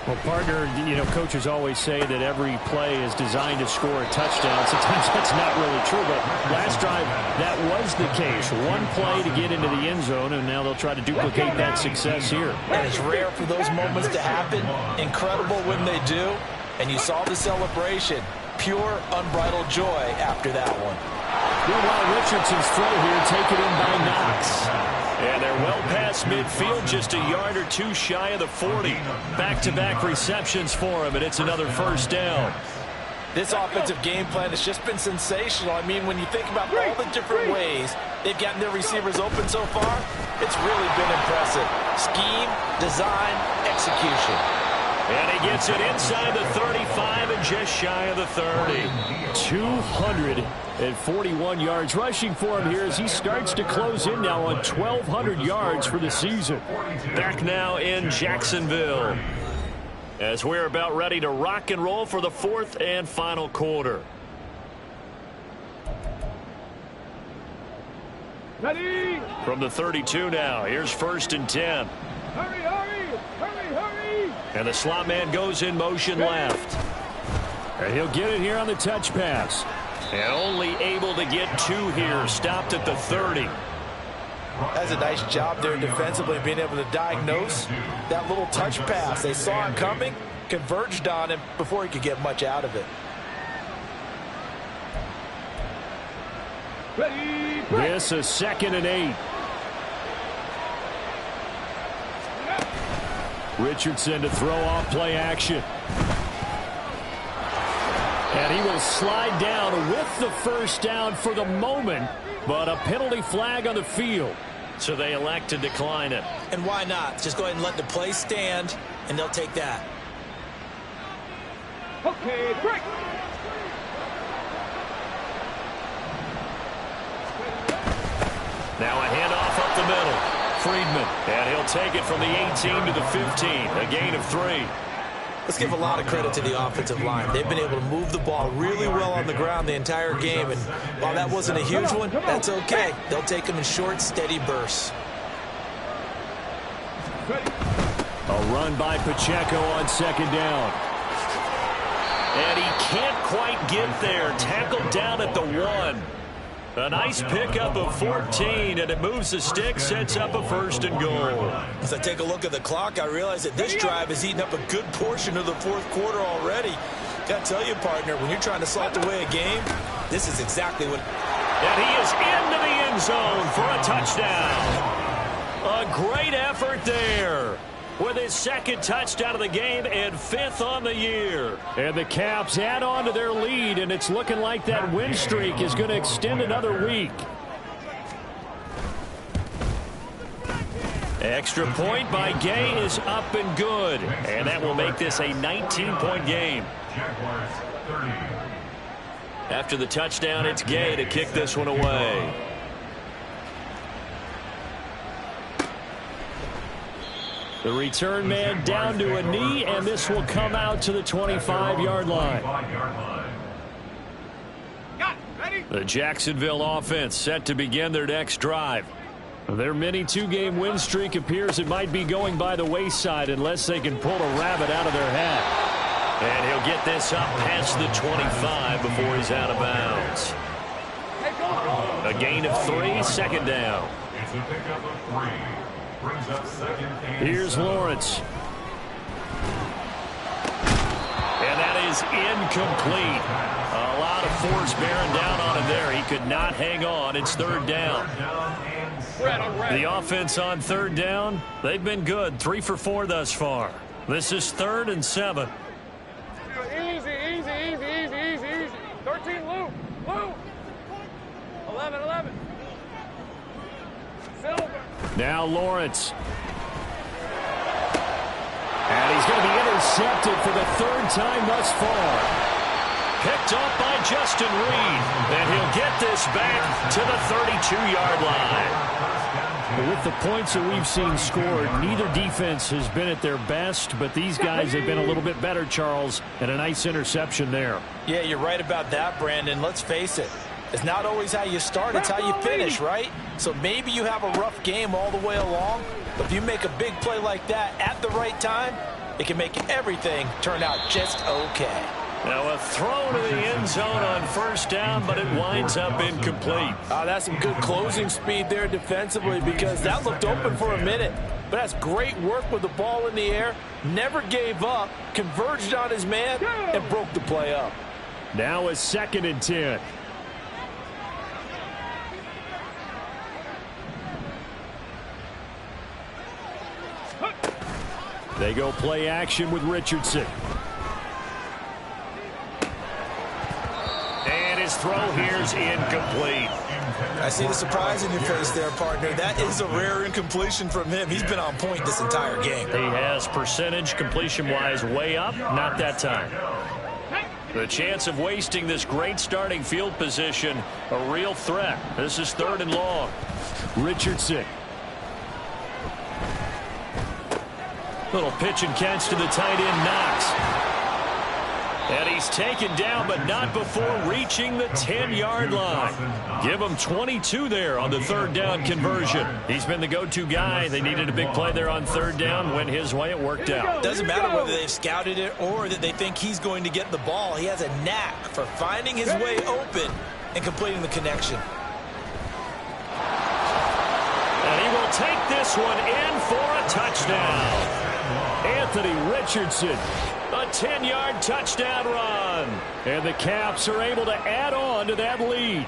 Well, partner, you know, coaches always say that every play is designed to score a touchdown. Sometimes that's not really true, but last drive, that was the case. One play to get into the end zone, and now they'll try to duplicate that success here. And it's rare for those moments to happen. Incredible when they do. And you saw the celebration. Pure, unbridled joy after that one. Meanwhile, Richardson's throw here taken in by Knox. And they're well past midfield, just a yard or two shy of the 40. Back-to-back receptions for him, and it's another first down. This offensive game plan has just been sensational. I mean, when you think about all the different ways they've gotten their receivers open so far, it's really been impressive. Scheme, design, execution. And he gets it inside the 35 and just shy of the 30. 241 yards rushing for him here as he starts to close in now on 1,200 yards for the season. Back now in Jacksonville as we're about ready to rock and roll for the 4th and final quarter. Ready. From the 32 now, here's 1st and 10. Hurry, hurry, hurry, hurry. And the slot man goes in motion left. And he'll get it here on the touch pass. And only able to get 2 here. Stopped at the 30. That's a nice job there defensively, being able to diagnose that little touch pass. They saw it coming, converged on him before he could get much out of it. Ready. This is 2nd and 8. Richardson to throw off play action. And he will slide down with the first down for the moment, but a penalty flag on the field. So they elect to decline it. And why not? Just go ahead and let the play stand, and they'll take that. Okay, break. Now a handoff up the middle. Friedman, and he'll take it from the 18 to the 15, a gain of 3. Let's give a lot of credit to the offensive line. They've been able to move the ball really well on the ground the entire game, and while that wasn't a huge one, that's okay. They'll take them in short, steady bursts. A run by Pacheco on 2nd down. And he can't quite get there. Tackled down at the 1. A nice pickup of 14, and it moves the stick, sets up a 1st and goal. As I take a look at the clock, I realize that this drive has eaten up a good portion of the 4th quarter already. Got to tell you, partner, when you're trying to salt away a game, this is exactly what... And he is into the end zone for a touchdown. A great effort there with his 2nd touchdown of the game and 5th on the year. And the Caps add on to their lead, and it's looking like that win streak is going to extend another week. Extra point by Gay is up and good. And that will make this a 19-point game. Jaguars 30. After the touchdown, it's Gay to kick this one away. The return man down to a knee, and this will come out to the 25-yard line. The Jacksonville offense set to begin their next drive. Their mini two-game win streak appears it might be going by the wayside unless they can pull a rabbit out of their hat. And he'll get this up past the 25 before he's out of bounds. A gain of 3, second down. It's a pickup of 3. Brings up second and Here's 7. Lawrence. And that is incomplete. A lot of force bearing down on him there. He could not hang on. It's third down. The offense on third down, they've been good. 3 for 4 thus far. This is 3rd and 7. Easy, easy, easy, easy, easy, easy. 13, Lou. 11. Silver. Now Lawrence. And he's going to be intercepted for the 3rd time thus far. Picked up by Justin Reed. And he'll get this back to the 32-yard line. With the points that we've seen scored, neither defense has been at their best, but these guys have been a little bit better, Charles, and a nice interception there. Yeah, you're right about that, Brandon. Let's face it. It's not always how you start, it's how you finish, right? So maybe you have a rough game all the way along, but if you make a big play like that at the right time, it can make everything turn out just okay. Now a throw to the end zone on first down, but it winds up incomplete. That's some good closing speed there defensively because that looked open for a minute. But that's great work with the ball in the air. Never gave up, converged on his man, and broke the play up. Now a 2nd and 10. They go play action with Richardson. And his throw here's incomplete. I see the surprise in your face there, partner. That is a rare incompletion from him. He's been on point this entire game. He has percentage completion-wise way up, not that time. The chance of wasting this great starting field position, a real threat. This is 3rd and long. Richardson. Little pitch and catch to the tight end, Knox. And he's taken down, but not before reaching the 10-yard line. Give him 22 there on the 3rd down conversion. He's been the go-to guy. They needed a big play there on 3rd down. Went his way, it worked out. Doesn't matter whether they've scouted it or that they think he's going to get the ball. He has a knack for finding his way open and completing the connection. And he will take this one in for a touchdown. Anthony Richardson, a 10-yard touchdown run. And the Caps are able to add on to that lead.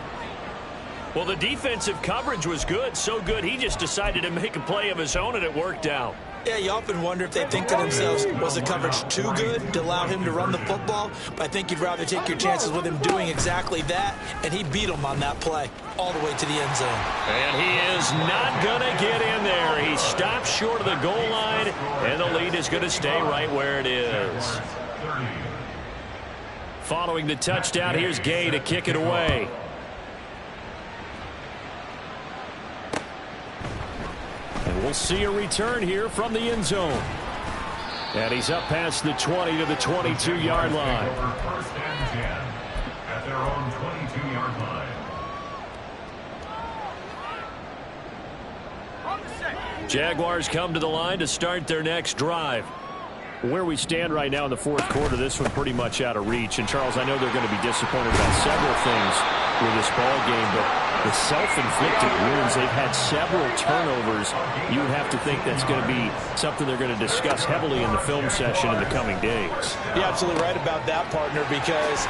Well, the defensive coverage was good, so good he just decided to make a play of his own, and it worked out. Yeah, you often wonder if they think to themselves, was the coverage too good to allow him to run the football? But I think you'd rather take your chances with him doing exactly that, and he beat him on that play all the way to the end zone. And he is not going to get in there. He stops short of the goal line, and the lead is going to stay right where it is. Following the touchdown, here's Gay to kick it away. And we'll see a return here from the end zone. And he's up past the 20 to the 22-yard line. First and 10 at their own 22-yard line. Jaguars come to the line to start their next drive. Where we stand right now in the 4th quarter, this one pretty much out of reach. And, Charles, I know they're going to be disappointed about several things with this ball game, but the self-inflicted wounds, they've had several turnovers. You would have to think that's going to be something they're going to discuss heavily in the film session in the coming days. You're absolutely right about that, partner, because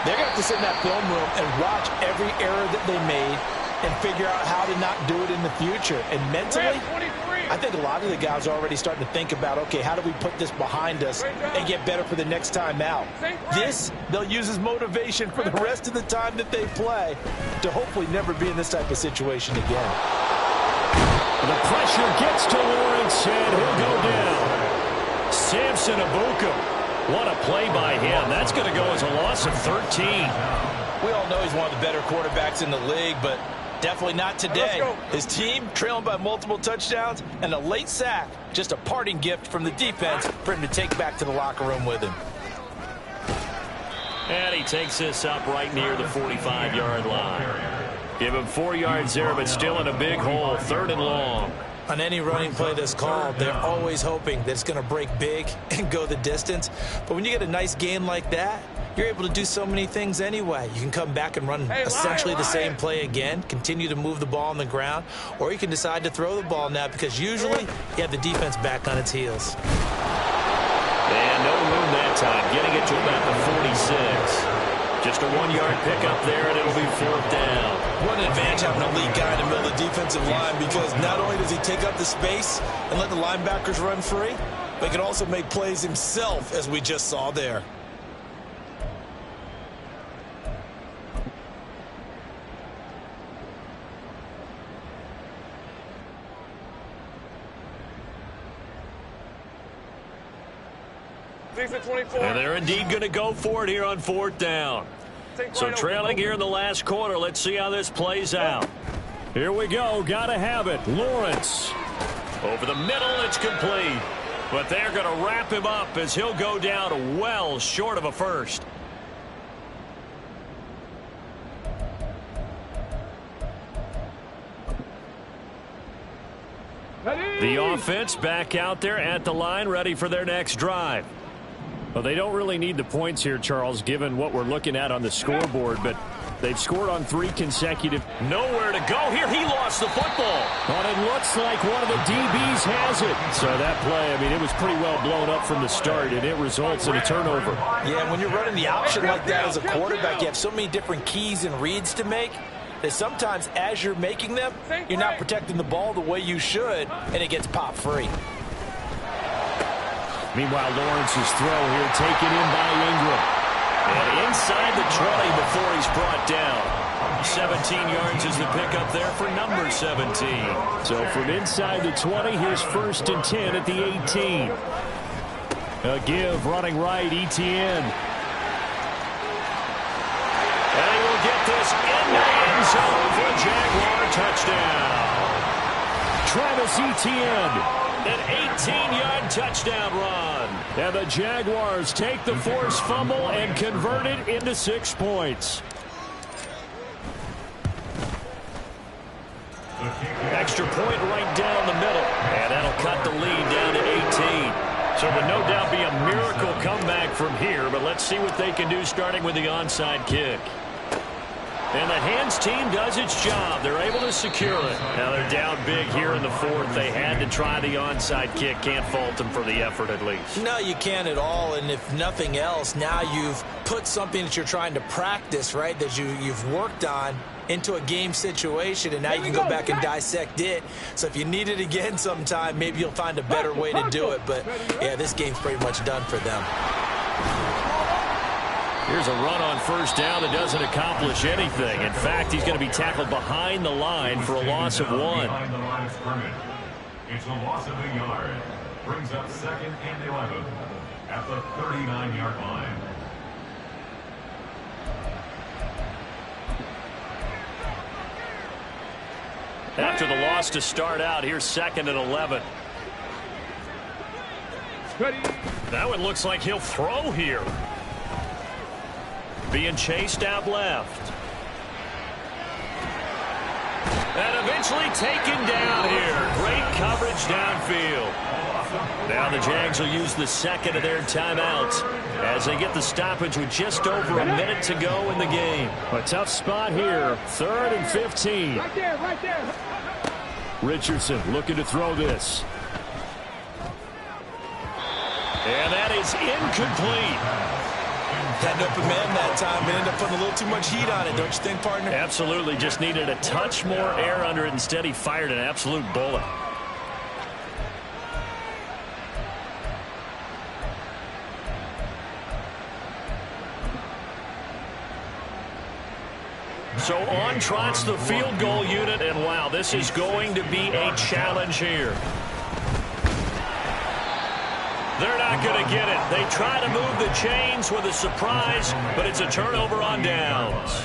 they're going to have to sit in that film room and watch every error that they made and figure out how to not do it in the future. And mentally, I think a lot of the guys are already starting to think about, okay, how do we put this behind us and get better for the next time out? This, they'll use as motivation for the rest of the time that they play to hopefully never be in this type of situation again. The pressure gets to Lawrence, and he'll go down. Samson Abuka. What a play by him. That's going to go as a loss of 13. We all know he's one of the better quarterbacks in the league, but definitely not today. His team trailing by multiple touchdowns, and a late sack, just a parting gift from the defense for him to take back to the locker room with him. And he takes this up right near the 45-yard line. Give him 4 yards there, but still in a big hole, 3rd and long. On any running play that's called, they're always hoping that it's going to break big and go the distance. But when you get a nice game like that, you're able to do so many things anyway. You can come back and run essentially the same play again, continue to move the ball on the ground, or you can decide to throw the ball now because usually you have the defense back on its heels. And no room that time, getting it to about the 46. Just a 1-yard pickup there, and it'll be 4th down. What an advantage having a lead guy in the middle of the defensive line, because not only does he take up the space and let the linebackers run free, but he can also make plays himself, as we just saw there. And they're indeed going to go for it here on 4th down. So trailing here in the last quarter. Let's see how this plays out. Here we go. Got to have it. Lawrence. Over the middle, it's complete. But they're going to wrap him up as he'll go down well short of a first. The offense back out there at the line, ready for their next drive. Well, they don't really need the points here, Charles, given what we're looking at on the scoreboard, but they've scored on 3 consecutive. Nowhere to go here. He lost the football. But it looks like one of the DBs has it. So that play, I mean, it was pretty well blown up from the start, and it results in a turnover. Yeah, when you're running the option like that as a quarterback, you have so many different keys and reads to make that sometimes as you're making them, you're not protecting the ball the way you should, and it gets popped free. Meanwhile, Lawrence's throw here taken in by Ingram. And inside the 20 before he's brought down. 17 yards is the pickup there for number 17. So from inside the 20, here's 1st and 10 at the 18. A give running right, Etienne. And he will get this in the end zone for a Jaguar touchdown. Travis Etienne. An 18-yard touchdown run. And the Jaguars take the forced fumble and convert it into 6 points. Extra point right down the middle. And that'll cut the lead down to 18. So would no doubt be a miracle comeback from here, but let's see what they can do starting with the onside kick. And the hands team does its job. They're able to secure it. Now they're down big here in the 4th. They had to try the onside kick. Can't fault them for the effort at least. No, you can't at all. And if nothing else, now you've put something that you're trying to practice, right, that you've worked on into a game situation, and now you can go back and dissect it. So if you need it again sometime, maybe you'll find a better way to do it. But, yeah, this game's pretty much done for them. Here's a run on 1st down that doesn't accomplish anything. In fact, he's going to be tackled behind the line for a loss of 1. Behind the line of scrimmage. It's a loss of a yard. Brings up 2nd and 11 at the 39-yard line. After the loss to start out, here's 2nd and 11. That one looks like he'll throw here. Being chased out left. And eventually taken down here. Great coverage downfield. Now the Jags will use the 2nd of their timeouts as they get the stoppage with just over a minute to go in the game. A tough spot here. 3rd and 15. Right there, right there. Richardson looking to throw this. And that is incomplete. Had an open man that time, but ended up putting a little too much heat on it, don't you think, partner? Absolutely. Just needed a touch more air under it. Instead, he fired an absolute bullet. So on trots the field goal unit, and wow, this is going to be a challenge here. They're not going to get it. They try to move the chains with a surprise, but it's a turnover on downs.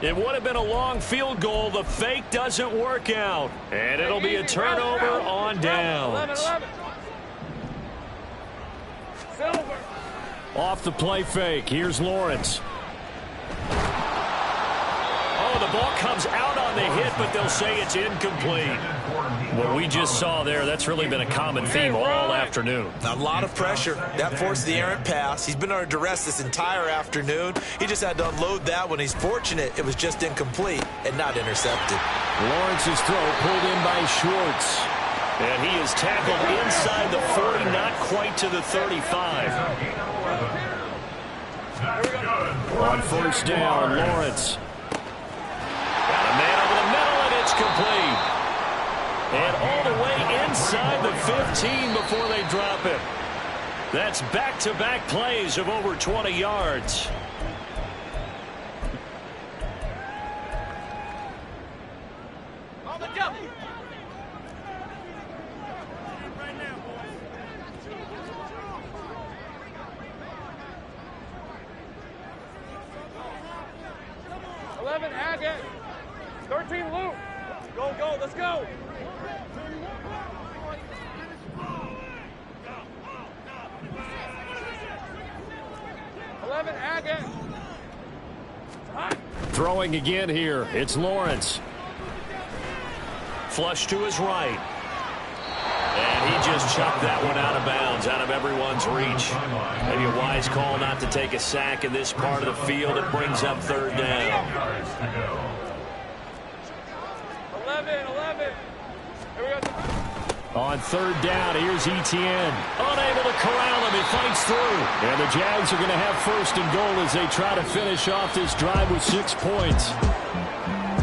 It would have been a long field goal. The fake doesn't work out, and it'll be a turnover on downs. Off the play fake, here's Lawrence. Oh, the ball comes out on the hit, but they'll say it's incomplete. What we just saw there, that's really been a common theme all afternoon. A lot of pressure. That forced the errant pass. He's been under duress this entire afternoon. He just had to unload that one. He's fortunate it was just incomplete and not intercepted. Lawrence's throw pulled in by Schwartz. And he is tackled inside the 40, not quite to the 35. On first down, Lawrence. Got a man over the middle, and it's complete. And all the way inside the 15 before they drop it. That's back-to-back plays of over 20 yards. On the jump. Agate. 13 Luke. Go, go, let's go. Agate. Throwing again here. It's Lawrence. Flush to his right. And he just chucked that one out of bounds, out of everyone's reach. Maybe a wise call not to take a sack in this part of the field. It brings up third down. 11. Here we go. On third down, here's Etienne. Unable to corral him. He fights through. And the Jags are going to have first and goal as they try to finish off this drive with 6 points.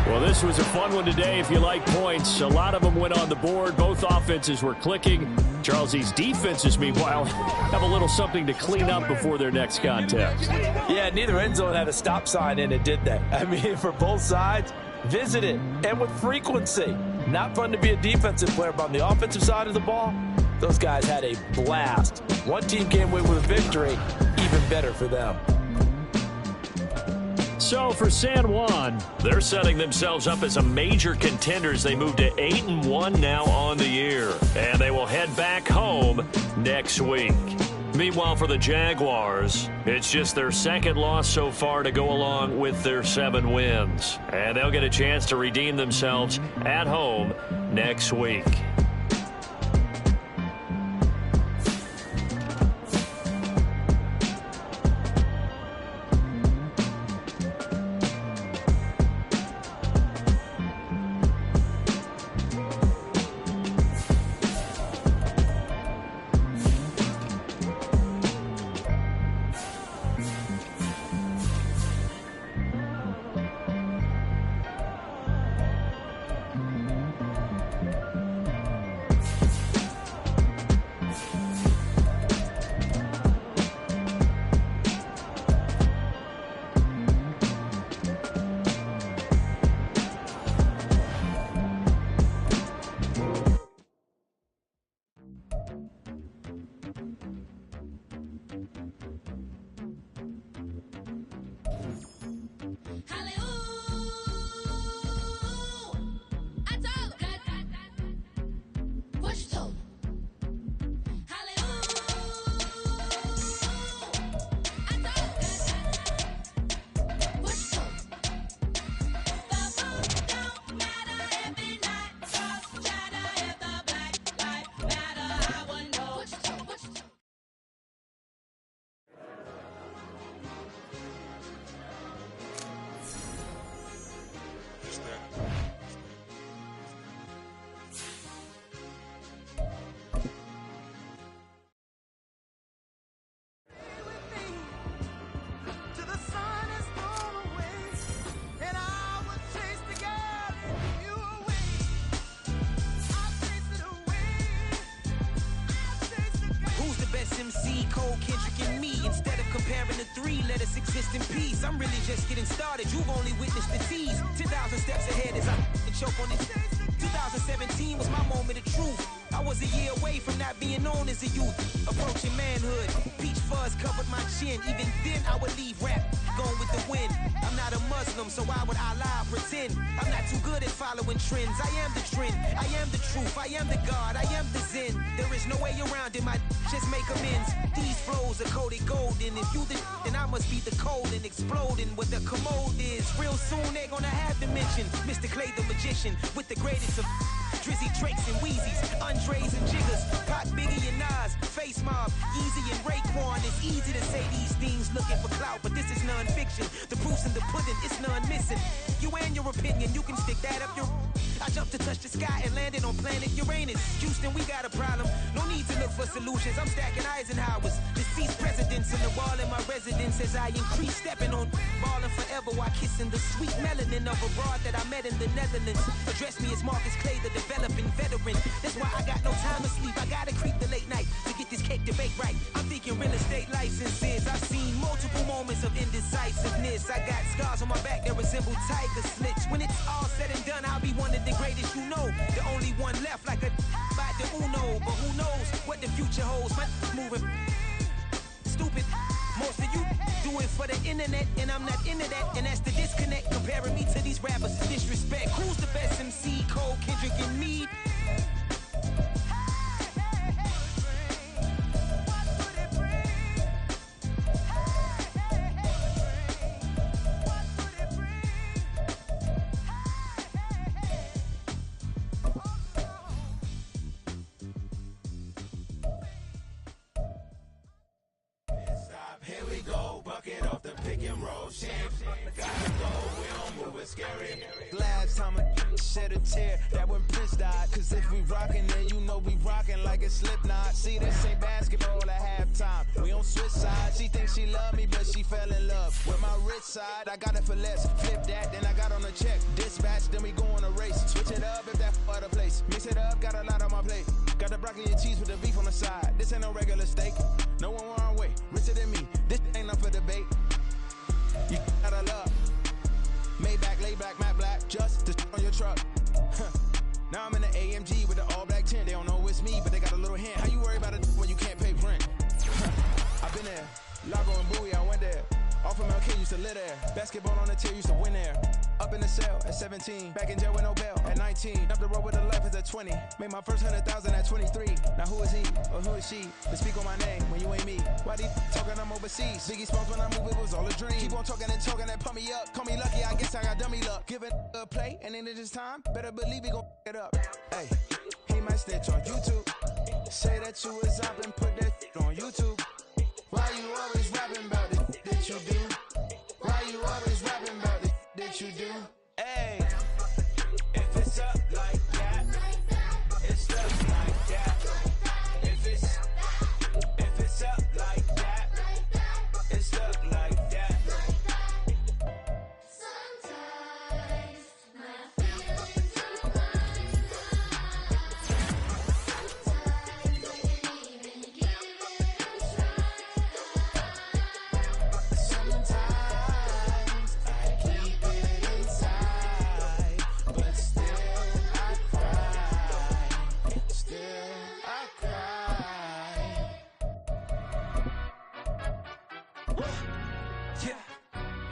Well, this was a fun one today if you like points. A lot of them went on the board. Both offenses were clicking. Charles, these defenses, meanwhile, have a little something to clean up before their next contest. Yeah, neither end zone had a stop sign in it, did they? I mean, for both sides, visit it, and with frequency. Not fun to be a defensive player, but on the offensive side of the ball, those guys had a blast. One team came away with a victory, even better for them. So for San Juan, they're setting themselves up as a major contender as they move to 8-1 now on the year. And they will head back home next week. Meanwhile, for the Jaguars, it's just their second loss so far to go along with their 7 wins. And they'll get a chance to redeem themselves at home next week. MC, Cole, Kendrick, and me. Instead of comparing the three, let us exist in peace. I'm really just getting started, you've only witnessed the tease. 10,000 steps ahead as I choke on it. 2017 was my moment of truth. I was a year away from not being known as a youth. Approaching manhood, peach fuzz covered my chin. Even then I would leave rap, going with the wind. I'm not a Muslim, so why would I lie or pretend? I'm not too good at following trends. I am the trend, I am the truth, I am the God, I am the Zen. There is no way around it, my just make amends. These flows are coated golden. If you the then I must be the cold and exploding what the commode is. Real soon they gonna have to mention Mr. Clay the magician with the greatest of Drizzy, Drakes, and Wheezies, Andres and Jiggers, Pac, Biggie, and Nas, Face Mob, Easy and Raekwon. It's easy to say these things looking for clout, but this is non-fiction. The proof's in the pudding, it's none missing. You and your opinion, you can stick that up your... I jumped to touch the sky and landed on planet Uranus. Houston, we got a problem. No need to look for solutions. I'm stacking Eisenhowers. Deceased presidents in the wall in my residence as I increase stepping on ballin' forever while kissing the sweet melanin of a broad that I met in the Netherlands. Address me as Marcus Clay, the developing veteran. That's why I got no time to sleep. I gotta creep the late night to get this cake to bake right. I'm thinking real estate licenses. I've seen multiple moments of indecisiveness. I got scars on my back that resemble tiger slits. When it's all said and done, I'll be one of the greatest you know. The only one left like a by the Uno. But who knows what the future holds. My moving stupid. Most of you do it for the internet, and I'm not into that. And that's the disconnect. Comparing me to these rappers is disrespect. Who's the best MC? Cole, Kendrick, and me? Here we go, bucket off the pick and roll shit. Gotta go, we don't move it scary. Last time I shed a tear, that when Prince died. Cause if we rockin', then you know we rockin' like a Slipknot. See, this ain't basketball at halftime. We don't switch sides. She thinks she love me, but she fell in love with my rich side. I got it for less. Flip that, then I got on a check. Dispatch, then we go on a race. Switch it up if that other place. Mix it up, got a lot on my plate. Got the broccoli and cheese with the beef on the side. This ain't no regular steak. No one wrong way, richer than me. This ain't up for debate. You gotta love. Maybach, lay back, matte black, just to on your truck. Now I'm in the AMG with the all black tint. They don't know it's me, but they got a little hint. How you worry about it when you can't pay rent? I've been there. Lago and Bowie, I went there. Off of MLK, used to live there. Basketball on the tier, used to win there. Up in the cell at 17. Back in jail with no bail at 19. Up the road with a life is at 20. Made my first 100,000 at 23. Now who is he or who is she to speak on my name when you ain't me? Why they talking I'm overseas? Biggie Smalls when I move, it was all a dream. Keep on talking and pump me up. Call me lucky, I guess I got dummy luck. Give it a play, and then it's time. Better believe we gon' it up. Hey, he might snitch on YouTube. Say that you was up and put that on YouTube. Why you always rapping about it that you do? Why you always rapping about it that you do? Hey, if it's up like that, it's up like that. If it's up like that, it's up like that. Sometimes my feelings are blind. Sometimes I can even give it a try. Sometimes I keep it inside, but still I cry. Still I cry. Yeah,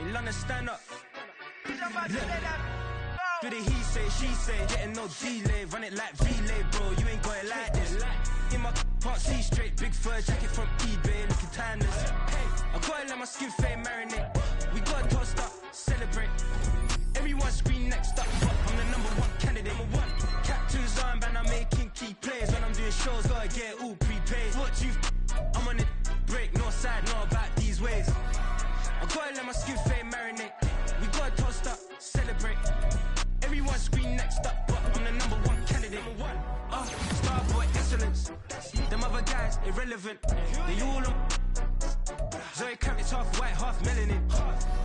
in London, stand up. Do the he say, she say, getting no delay. Run it like relay, bro, you ain't got it like this. In my can't see straight, big fur jacket from eBay, looking timeless. Hey, I gotta let my skin fade marinate. We gotta toast up, celebrate. Everyone scream next up, but I'm the number one candidate. Captain's armband, I'm making key plays. When I'm doing shows, gotta get it all prepaid. What you I'm on it, break, no side, no about these ways. I gotta let my skin fade marinate. We gotta toast up, celebrate. Everyone scream next up, but I'm the number one candidate. Starboy excellence. Them other guys irrelevant. They all on. Zoe Camp, it's half white, half melanin.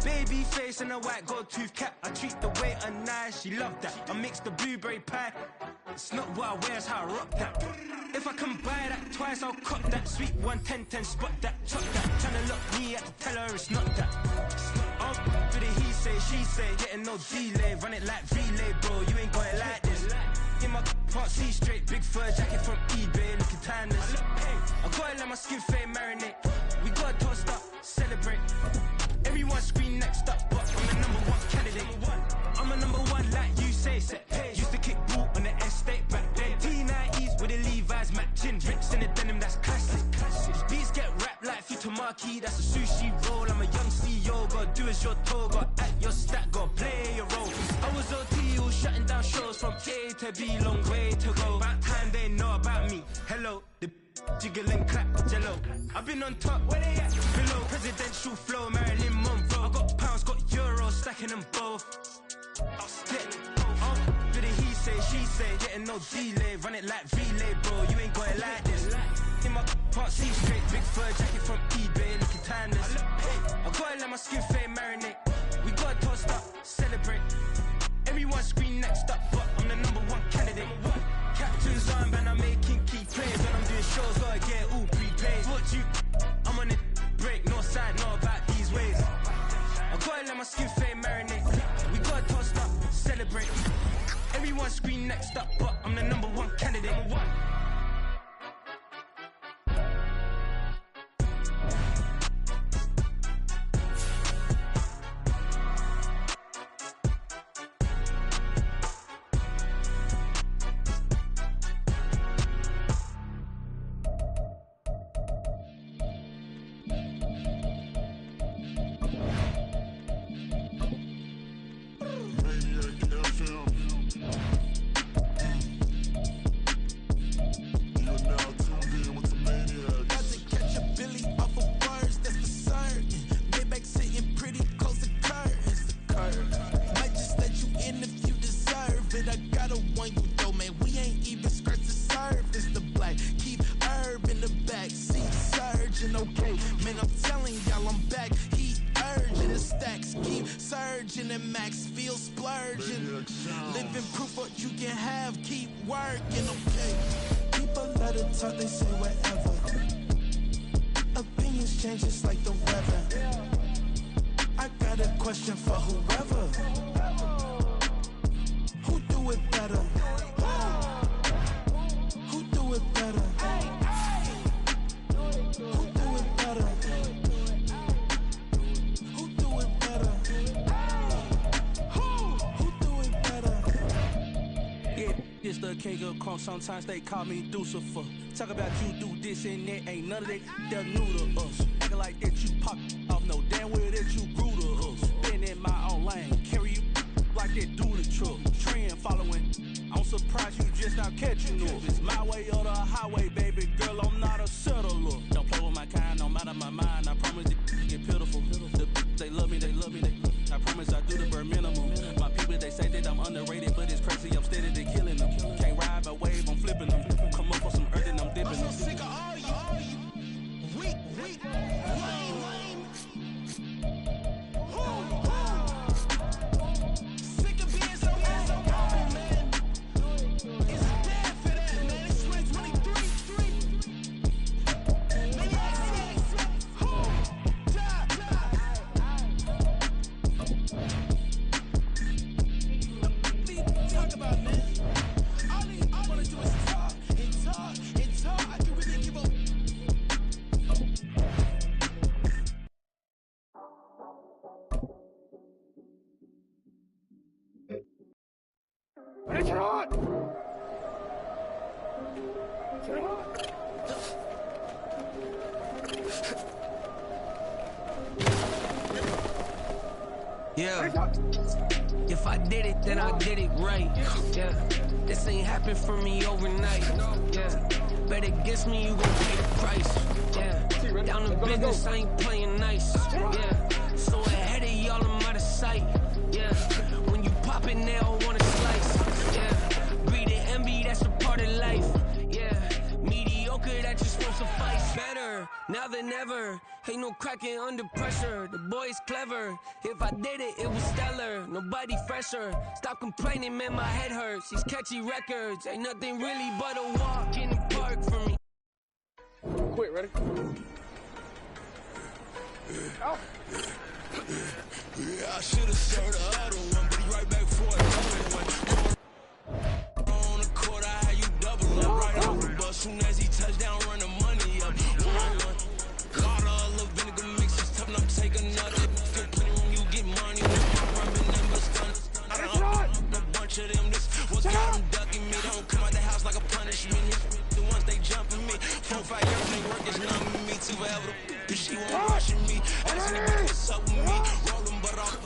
Baby face and a white gold tooth cap. I treat the waiter nice, she loved that. I mix the blueberry pie It's not what I wear, it's how I rock that. If I can buy that twice, I'll cop that. Sweet 110, spot that, chop that. Tryna lock me at the teller, it's not that. I'm for the he say, she say, getting no delay. Run it like relay, bro, you ain't got it like this. In my can't see straight, big fur jacket from eBay, looking timeless. I gotta let my skin fade marinate. We gotta toast up, celebrate. Everyone scream next up, but I'm the #1 candidate. I'm a #1 like you say. Used to kick boot on the estate back then. T90s with the Levi's matching. Rips in the denim, that's classic. These beats get wrapped like Futamaki, that's a sushi roll. I'm a young CEO, gotta do as you're told. Gotta act your stat, gotta play your role. I was OT, all shutting down shows from A to B, long way to go. About time they know about me. Hello, the jiggle and clap, jello. I've been on top, where they at? Below, presidential flow, Marilyn Monroe. I got pounds, got euros, stacking them both. I'll split. For the he say, she say, getting no delay. Run it like relay, bro, you ain't got it like this. In my can't see straight, big fur jacket from eBay, looking timeless. I gotta let my skin fade marinate. We gotta toast up, celebrate. Everyone scream next up, but I'm the #1 candidate. Captain's armband, I'm making key plays. When I'm doing shows, gotta get all prepaid. What you? I'm on it break, no side, know about these ways. I gotta let my skin fade marinate. We gotta toast up, celebrate. Everyone scream next up, but I'm the #1 candidate. Sometimes they call me Lucifer. Talk about you do this and that, ain't none of that, they're new to us. Acting like that you pop off, no damn well that you grew to us. Been in my own lane, carry you like that do the truck. Trend following, I'm surprised you just not catching up. It's my way or the highway, baby girl, I'm not a settler. Don't play with my kind, no matter my mind, I promise it get pitiful. They love me, I promise I do the bare minimum. My people, they say that I'm underrated, but it's crazy, I'm steady to killing them. Can't ride my wave, I'm flipping them. Come up for some earth and I'm dipping them. I'm so sick of all you weak, lame. Sick of being so wrong, man. It's dead for that, man. It's 2023. Talk about, man. All I wanna do is talk and talk and talk. I can really give up. It's hot! It's hot! Yeah. If I did it, then I did it right. Yeah. This ain't happened for me overnight. Yeah. Bet against me, you gon' pay the price. Yeah. Down to business, I ain't playing nice. Yeah. So ahead of y'all, I'm out of sight. Yeah. When you pop it, they don't wanna slice. Yeah. Breed and envy, that's a part of life. Yeah. Mediocre, that just won't suffice. Better now than ever. Ain't no cracking under pressure. The boy's clever. If I did it, it was stellar. Nobody fresher. Stop complaining, man, my head hurts. These catchy records ain't nothing really but a walk in the park for me. Quit, ready? Out. Yeah, I should've served the other one, but he right back for another one. On the court, I had you double up right off the bus. Soon as he touched down, run the money up. 1-1. Water, a little vinegar mix, it's tough enough to take another. Still plenty when you get money. With my rubbing them, but stun. I done up a bunch of them. This was got them ducking me. Don't come out the house like a punishment. The ones they jumping me. 4-5 everything work is numbing me. Too forever. She won't rushing me. Asking me what's up with me. Rolling but off.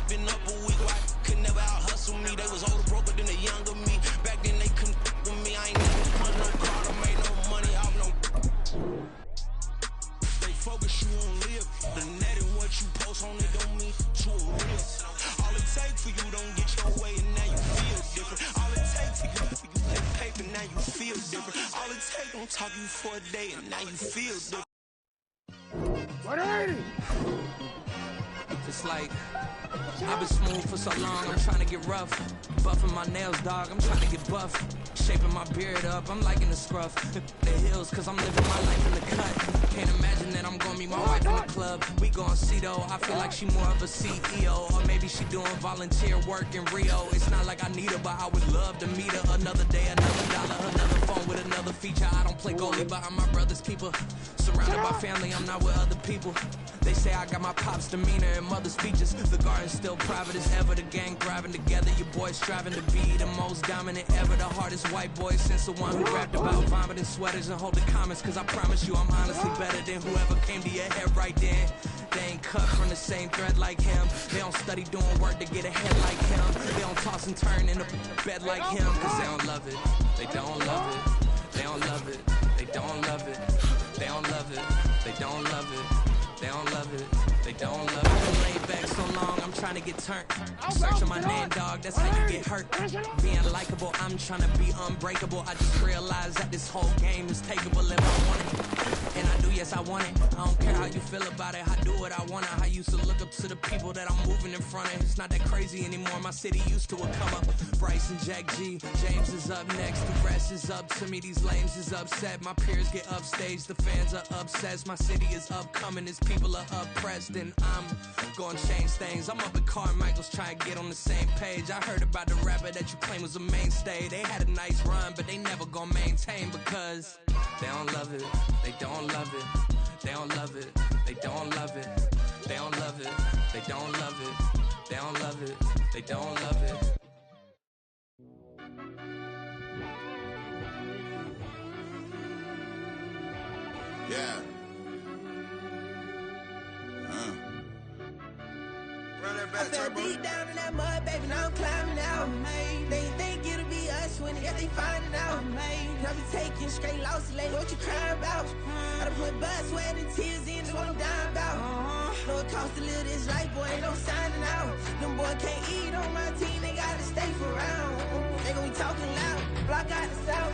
Been up a week. I could never out hustle me. They was older, broker than the younger me. Back then they couldn't with me. I ain't never put no card. I made no money off no. They focus you on live. The net and what you post on it don't mean to a real. All it takes for you don't get your way and now you feel different. All it takes for you get paper now you feel different. All it takes don't talk you for a day and now you feel different. 180. It's like I've been smooth for so long, I'm trying to get rough. Buffing my nails, dog, I'm trying to get buff. Shaping my beard up, I'm liking the scruff. The hills, cause I'm living my life in the cut. Can't imagine that I'm gonna meet my wife in the club. We gon' see though, I feel like she more of a CEO. Or maybe she doing volunteer work in Rio. It's not like I need her, but I would love to meet her. Another day, another dollar, another phone with another feature. I don't play goalie, but I'm my brother's keeper. Surrounded by family, I'm not with other people. They say I got my pop's demeanor and mother's features. The garden's still private as ever. The gang thriving together. Your boys striving to be the most dominant ever. The hardest white boy since the one who rapped about vomiting sweaters and holding comments. Cause I promise you I'm honestly better than whoever came to your head right then. They ain't cut from the same thread like him. They don't study doing work to get ahead like him. They don't toss and turn in the bed like him. Cause they don't love it. They don't love it. They don't love it. They don't love it. They don't love it. They don't love it. They don't love it. They don't love it. I've been laid back so long, I'm trying to get turned. Searching my name, dog, that's how you get hurt. Being likable, I'm trying to be unbreakable. I just realized that this whole game is takeable if I want it. And I do, yes, I want it. I don't care how you feel about it. I do what I want. I used to look up to the people that I'm moving in front of. It's not that crazy anymore. My city used to it come up. Bryce and Jack G. James is up next. The rest is up to me. These lames is upset. My peers get upstaged. The fans are obsessed. My city is upcoming. Its people are oppressed. And I'm gonna change things. I'm up at Carmichael's trying to get on the same page. I heard about the rapper that you claim was a mainstay. They had a nice run, but they never gonna maintain because they don't love it. They don't love it. They don't love it. They don't love it. They don't love it. They don't love it. They don't love it. They don't love it. Yeah. I fell deep down in that mud, baby, now I'm climbing out. They think it'll be us when yet they finding out. I be taking straight losses, like what you crying about? I done put blood, sweat, and tears in, that's what I'm dying about. Know it costs to live this life, boy, ain't no signing out. Them boy can't eat on my team, they gotta stay for round. They gon' be talking loud, block out the south.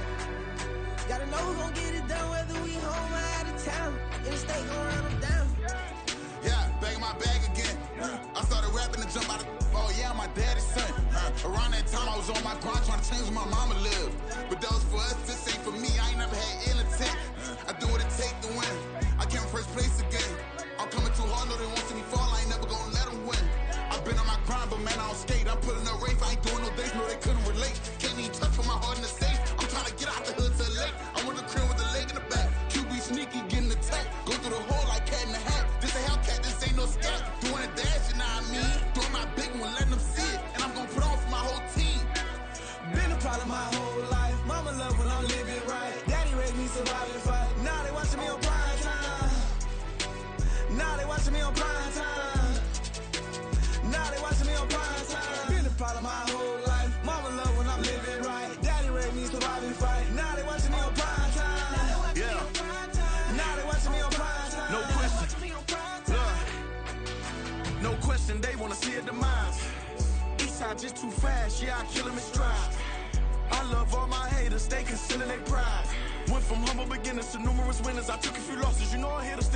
Gotta know who gon' get it done, whether we home or out of town. In the state gon' run them down. Yeah, back in my bag again. I started rapping to jump out of oh yeah, my daddy's son. Around that time I was on my grind trying to change where my mama lived. But that was for us, this ain't for me. I ain't never had ill intent. I do what it take to win. I came first place again. I'm coming too hard, no they won't see me fall. I ain't never gonna let them win. I've been on my grind, but man I don't skate. I'm putting up race, I ain't doing no days, no they couldn't relate. Can't even touch for my heart in the safe. I'm trying to get out the hood to the lake. I want the crib with the leg in the back. QB sneaky, getting attacked. Go through the hole like cat in the hat. This a Hellcat, this ain't no scat. Doing a dash, you know what I mean? Doing my big one, letting them see it. And I'm gonna put on for my whole team. Been a problem my whole life. Mama love when I'm living right. Daddy raised me survive and fight. Now they watching me on prime time. Now they watching me on prime time. Now they watching me on prime time. Been a problem my whole life. Mama love when I'm living right. Daddy raised me survive and fight. Now they watching me on prime time. Yeah. Now they watching me on prime time. No question. No question, they wanna see a demise. Eastside just too fast, yeah, I kill them in stride. I love all my haters, they concealing their pride. Went from humble beginners to numerous winners. I took a few losses, you know I'm here to still